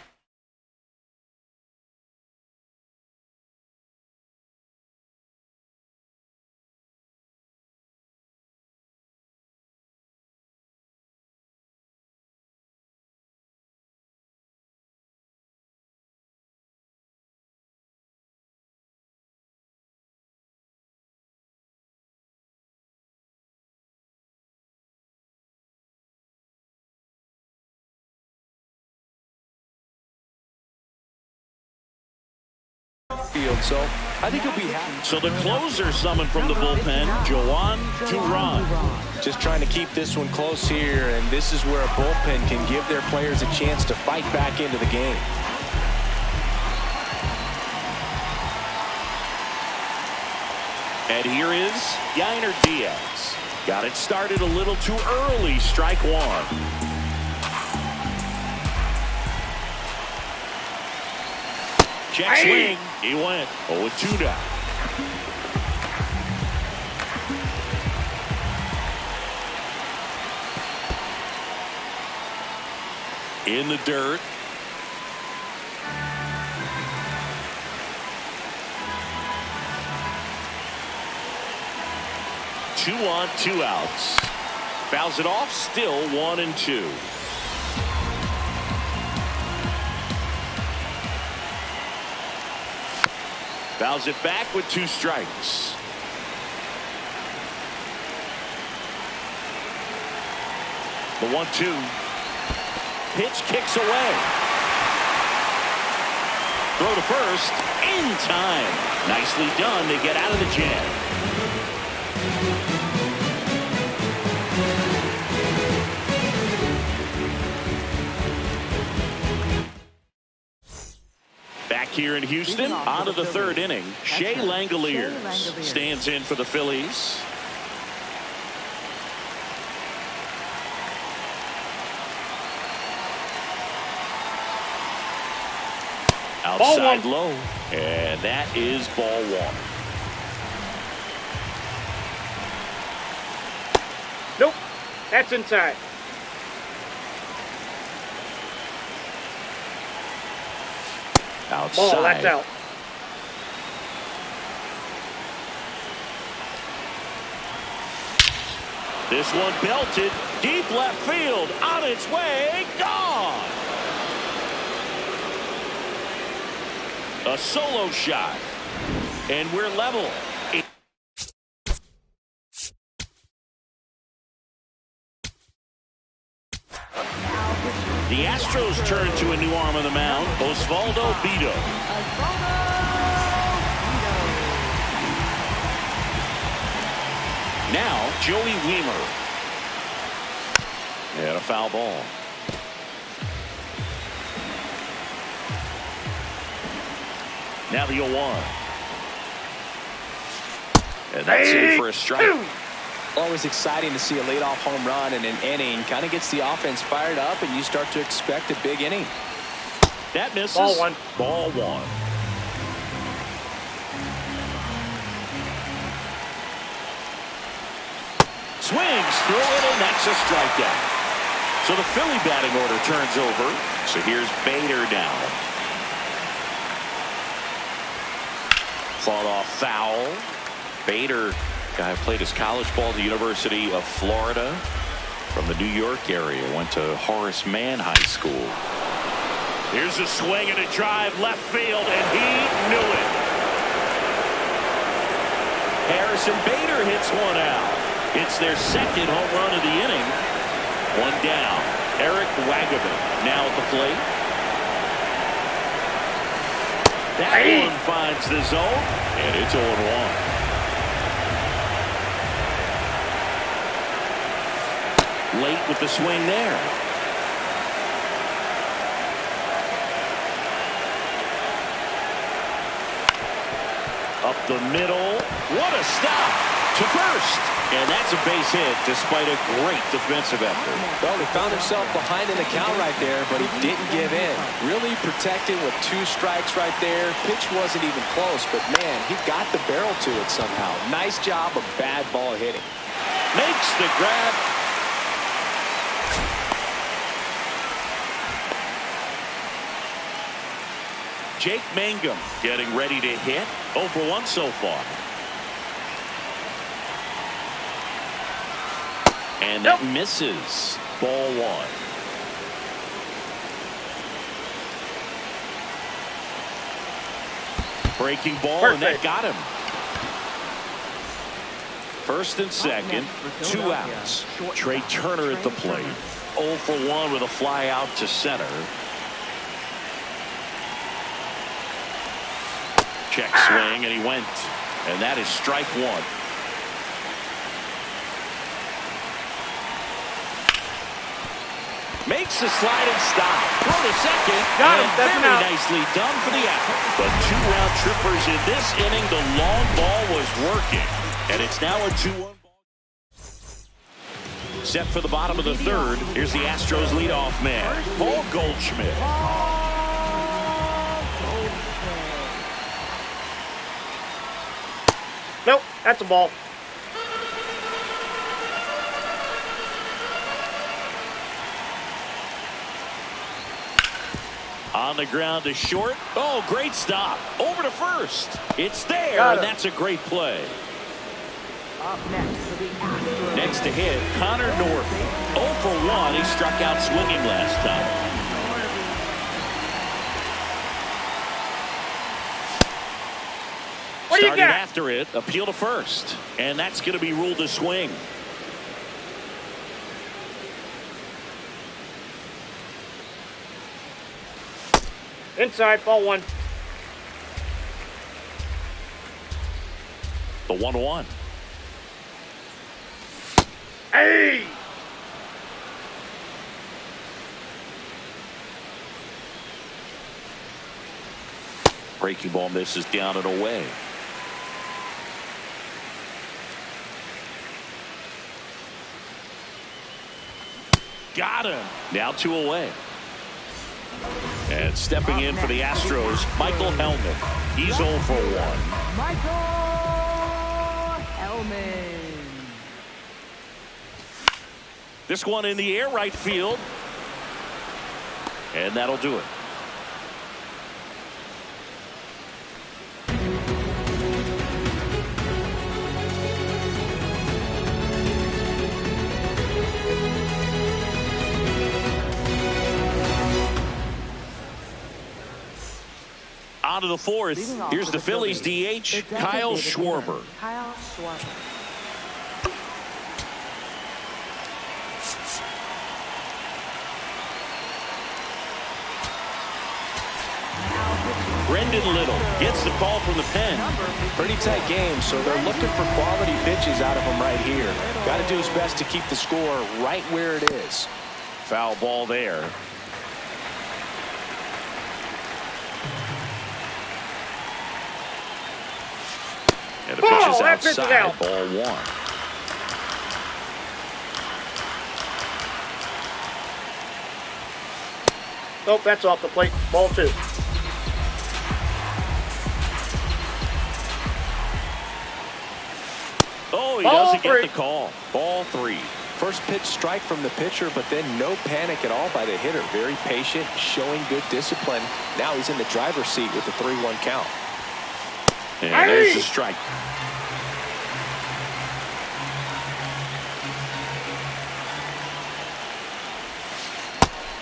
field, so I think he'll be happy. So the closer summoned from the bullpen, Joan Duran. Just trying to keep this one close here, and this is where a bullpen can give their players a chance to fight back into the game. And here is Yainer Diaz. Got it started a little too early. Strike one. Check swing. He went 0-2 down. In the dirt. 2 on, 2 outs. Fouls it off, still 1-2. Fouls it back with 2 strikes. The 1-2. Pitch kicks away. Throw to first in time. Nicely done to get out of the jam. Back here in Houston, on to the 3rd inning. Shea Langoliers stands in for the Phillies. Outside low, and that is ball 1. Nope, that's inside. Outside. Ball, that's out. This one belted deep left field, on its way, gone. A solo shot, and we're level. The Astros turn to a new arm on the mound, Osvaldo Bido. Now, Joey Wiemer. And a foul ball. Now the 0-1. And that's in for a strike. Always exciting to see a leadoff home run in an inning. Kind of gets the offense fired up, and you start to expect a big inning. That misses. Ball 1. Ball 1. Swings through it, and that's a strikeout. So the Philly batting order turns over. So here's Bader now. Fought off foul. Bader, guy who played his college ball at the University of Florida from the New York area. Went to Horace Mann High School. Here's a swing and a drive left field, and he knew it. Harrison Bader hits one out. It's their 2nd home run of the inning. 1 down. Eric Wagaman now at the plate. That one finds the zone, and it's 0-1. Late with the swing there. Up the middle. What a stop to first. And that's a base hit despite a great defensive effort. Well, he found himself behind in the count right there, but he didn't give in. Really protected with 2 strikes right there. Pitch wasn't even close, but man, he got the barrel to it somehow. Nice job of bad ball hitting. Makes the grab. Jake Mangum getting ready to hit. 0 for 1 so far. And that misses. Ball 1. Breaking ball. Perfect. And that got him. 1st and 2nd, 2 outs. Trey Turner at the plate. 0 for 1 with a fly out to center. Check swing, and he went. And that is strike 1. Makes the sliding stop. Throw to second. Got him. That's very nicely done for the out. But 2 round trippers in this inning. The long ball was working. And it's now a 2-1 ball. Set for the bottom of the 3rd. Here's the Astros leadoff man, Paul Goldschmidt. Nope, that's a ball. On the ground to short. Oh, great stop. Over to first. It's there, Got and it. that's a great play. Up next for the Astros. Next to hit, Connor Norby. 0 for 1. He struck out swinging last time. What do you Started got? after it, appeal to first. And that's going to be ruled a swing. Inside, ball 1. The 1-1. Hey! Breaking ball misses down and away. Got him. Now 2 away. And stepping in for the Astros, Michael Hellman. He's 0 for 1. Michael Hellman. This one in the air, right field. And that'll do it. On to the 4th. Here's the Phillies DH, Kyle Schwarber. Kyle Schwarber. Brendan Little gets the call from the pen. Pretty tight game, so they're looking for quality pitches out of him right here. Got to do his best to keep the score right where it is. Foul ball there. And the pitch is outside. Ball 1. Nope, that's off the plate. Ball 2. Oh, he Ball doesn't 3. get the call. Ball 3. First pitch strike from the pitcher, but then no panic at all by the hitter. Very patient, showing good discipline. Now he's in the driver's seat with the 3-1 count. And there's the strike.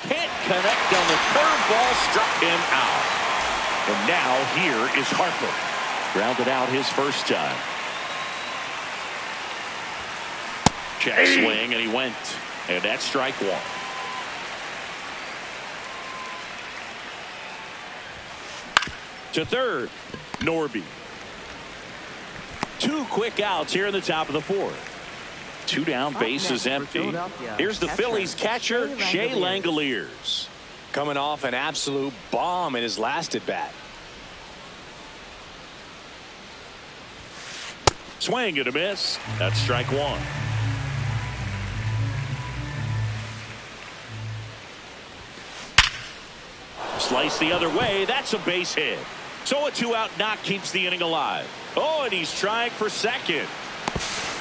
Can't connect on the curveball, struck him out. And now here is Harper. Grounded out his first time. Check swing, and he went. And that's strike 1. To third, Norby. 2 quick outs here in the top of the 4th. 2 down, bases empty. Here's the Phillies catcher, Shea Langoliers. Coming off an absolute bomb in his last at bat. Swing and a miss. That's strike 1. Slice the other way. That's a base hit. So a 2-out knock keeps the inning alive. Oh, and he's trying for second.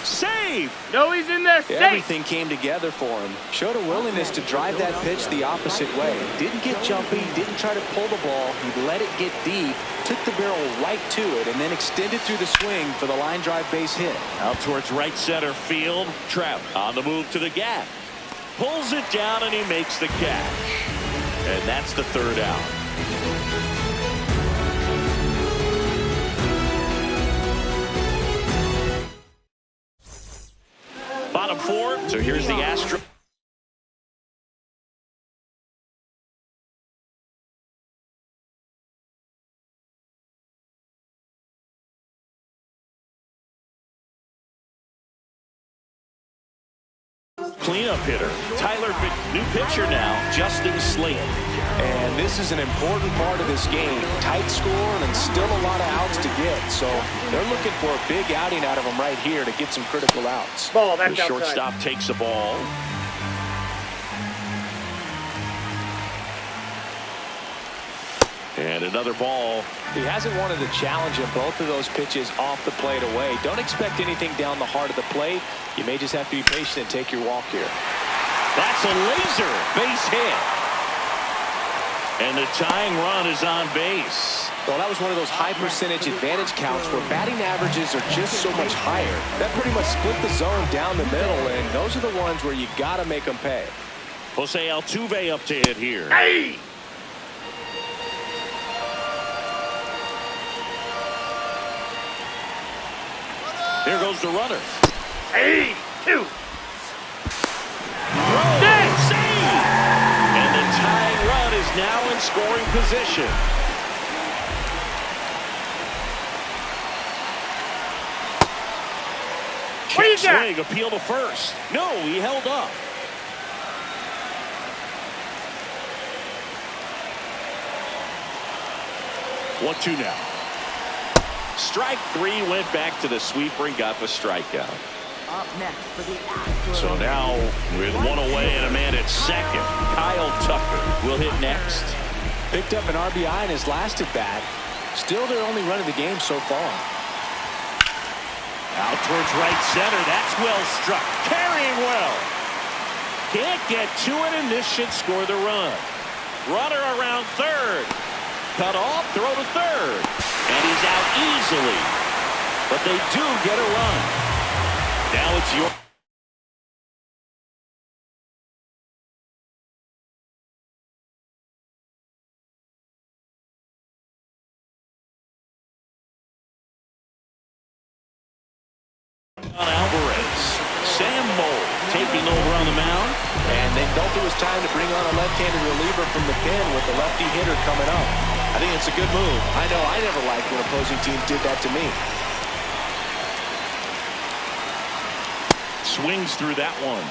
Save! No, he's in there. Safe. Everything came together for him. Showed a willingness to drive that pitch the opposite way. Didn't get jumpy, didn't try to pull the ball. He let it get deep, took the barrel right to it, and then extended through the swing for the line drive base hit. Out towards right center field. Trout on the move to the gap. Pulls it down, and he makes the catch. And that's the 3rd out. Bottom 4. So here's the Astros. Cleanup hitter, Tyler, new pitcher now, Justin Slate. And this is an important part of this game. Tight score and still a lot of outs to get. So they're looking for a big outing out of them right here to get some critical outs. Ball, that's The outside. shortstop takes the ball. And another ball. He hasn't wanted to challenge him. Both of those pitches off the plate away. Don't expect anything down the heart of the plate. You may just have to be patient and take your walk here. That's a laser base hit. And the tying run is on base. Well, that was one of those high percentage advantage counts where batting averages are just so much higher. That pretty much split the zone down the middle, and those are the ones where you got to make them pay. Jose Altuve up to hit here. Hey! Here goes the runner. Hey! 2. Save! And the tying run is now in scoring position. What do you got? Swing, appeal to first. No, he held up. What two now? Strike 3, went back to the sweeper and got the strikeout. Up next for the Astros. So now with one away and a man at second, Kyle Tucker will hit next. Picked up an RBI in his last at bat. Still their only run of the game so far. Out towards right center. That's well struck. Carrying well. Can't get to it, and this should score the run. Runner around third. Cut off, throw to third. And he's out easily. But they do get a run. Now it's your... Alvarez. Sam Moll taking over on the mound. And they felt it was time to bring on a left-handed reliever from the pen with the lefty hitter coming up. I think it's a good move. I know I never liked when opposing teams did that to me. Swings through that one.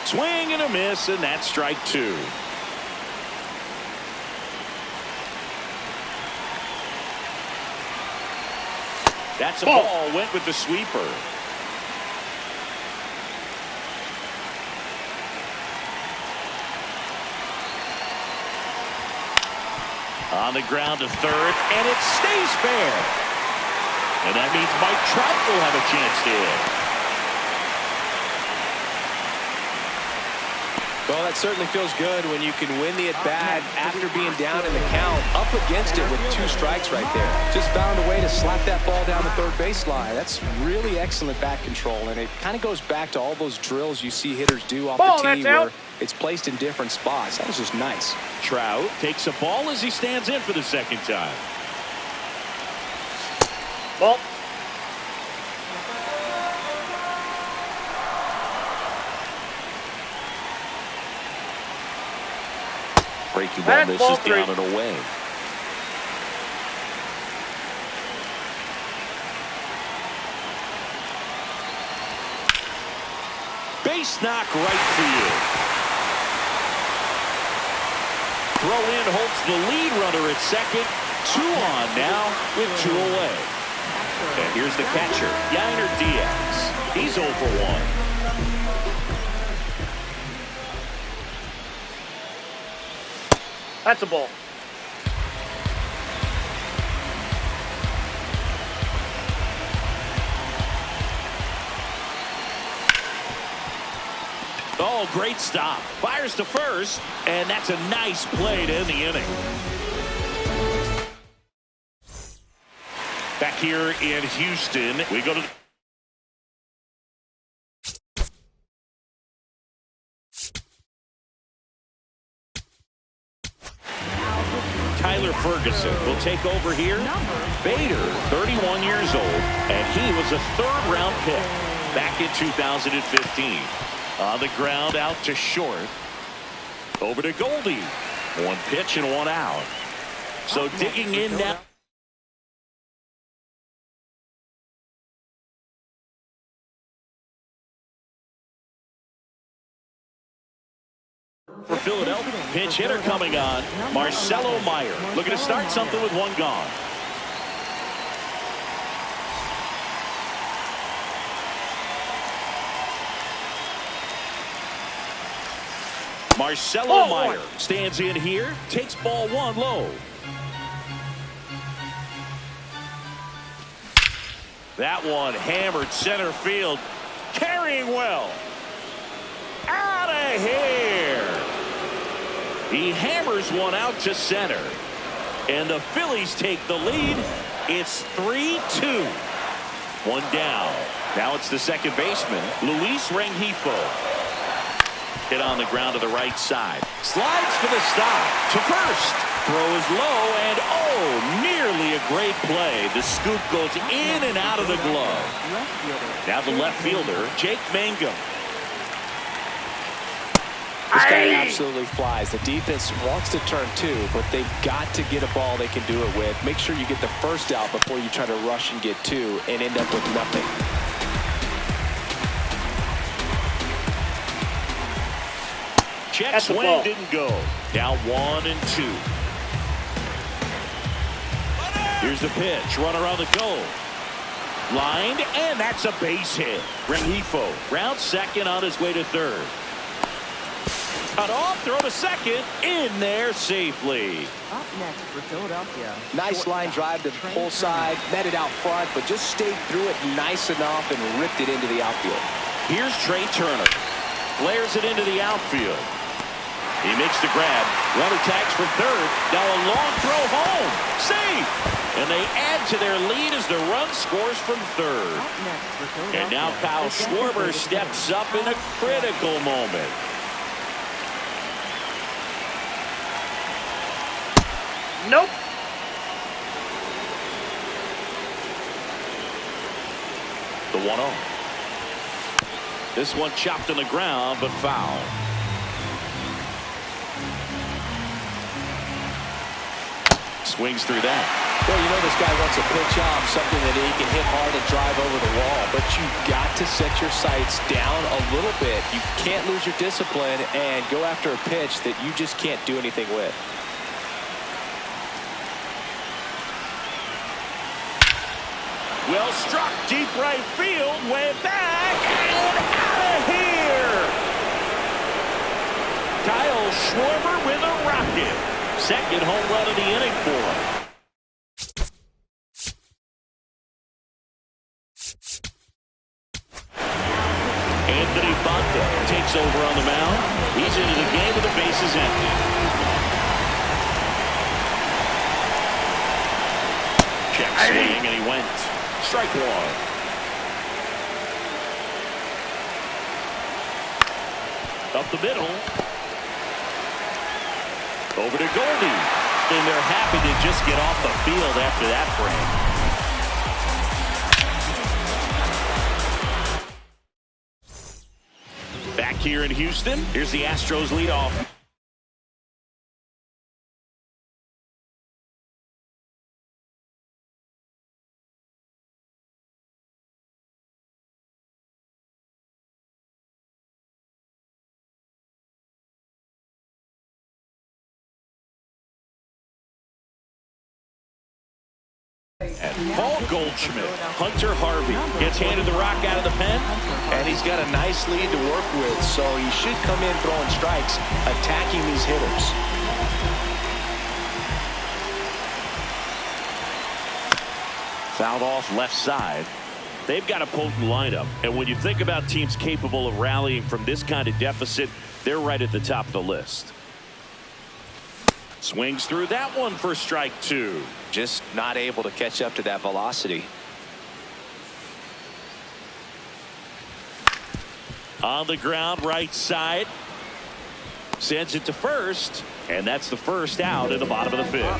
Swing and a miss, and that's strike 2. That's a ball. Went with the sweeper. On the ground to third, and it stays fair. And that means Mike Trout will have a chance to hit. Well, that certainly feels good when you can win the at-bat after being down in the count, up against it with 2 strikes right there. Just found a way to slap that ball down the third baseline. That's really excellent bat control, and it kind of goes back to all those drills you see hitters do off the tee where it's placed in different spots. That was just nice. Trout takes a ball as he stands in for the second time. Ball. Breaking ball misses down and away. Base knock right field. Throw in holds the lead runner at second. 2 on now with 2 away. And here's the catcher, Yainer Diaz. He's 0 for 1. That's a ball. Oh, great stop. Fires to first, and that's a nice play to end the inning. Back here in Houston, we go to... Tyler Ferguson will take over here. Bader, 31 years old, and he was a 3rd-round pick back in 2015. On the ground, out to short. Over to Goldie. 1 pitch and 1 out. So digging in now. For Philadelphia, pinch hitter coming on, Marcelo Meyer. Looking to start something with 1 gone. Marcelo Meyer stands in here, takes ball 1 low. That one hammered center field. carrying well. Out of here. He hammers one out to center. And the Phillies take the lead. It's 3-2. One down. Now it's the second baseman, Luis Rengifo. Hit on the ground to the right side. Slides for the stop. To first. Throw is low, and oh, nearly a great play. The scoop goes in and out of the glove. Now the left fielder, Jake Mangum. This guy absolutely flies. The defense wants to turn two, but they've got to get a ball they can do it with. Make sure you get the first out before you try to rush and get two and end up with nothing. Check swing didn't go. Now 1-2. Here's the pitch. Runner on the go. Lined, and that's a base hit. Rengifo round second on his way to third. Cut off, throw to second, in there safely. Up next for Philadelphia. Nice line drive to the pull side, met it out front, but just stayed through it nice enough and ripped it into the outfield. Here's Trey Turner. Flares it into the outfield. He makes the grab. Runner tags from third. Now a long throw home. Safe. And they add to their lead as the run scores from third. And now Kyle Schwarber steps up in a critical moment. Nope. The 1-0. This one chopped on the ground, but foul. Swings through that. Well, you know this guy wants a pitch off, something that he can hit hard and drive over the wall, but you've got to set your sights down a little bit. You can't lose your discipline and go after a pitch that you just can't do anything with. Well struck, deep right field, way back, and out of here! Kyle Schwarber with a rocket. Second home run of the inning for him. Anthony Banda takes over on the mound. He's into the game with the bases empty. Check swing, and he went. Strike one. Up the middle. Over to Goldie. And they're happy to just get off the field after that frame. Back here in Houston, here's the Astros leadoff. And Paul Goldschmidt, Hunter Harvey gets handed the rock out of the pen. And he's got a nice lead to work with, so he should come in throwing strikes, attacking these hitters. Fouled off left side. They've got a potent lineup. And when you think about teams capable of rallying from this kind of deficit, they're right at the top of the list. Swings through that one for strike two. Just not able to catch up to that velocity. On the ground, right side. Sends it to first. And that's the first out in the bottom of the fifth.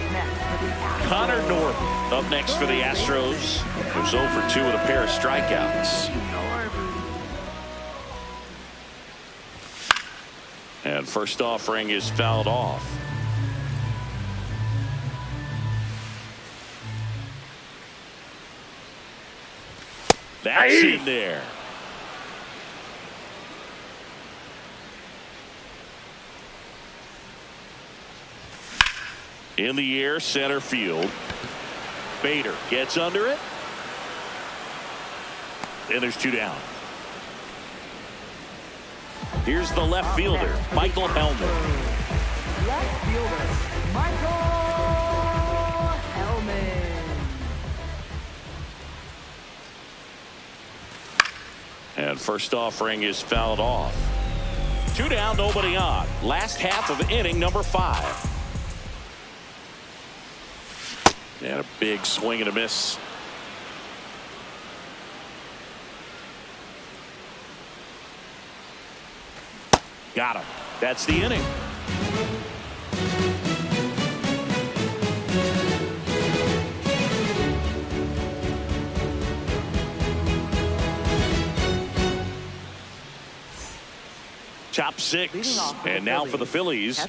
Connor Norton up next for the Astros. Who's 0 for 2 with a pair of strikeouts. And first offering is fouled off. That's in there. In the air, center field. Bader gets under it. And there's two down. Here's the left fielder, Michael Hellman. Left fielder, Michael Hellman. And first offering is fouled off. 2 down, nobody on. Last half of inning number 5. And a big swing and a miss. Got him. That's the inning. Top 6. And now for the Phillies.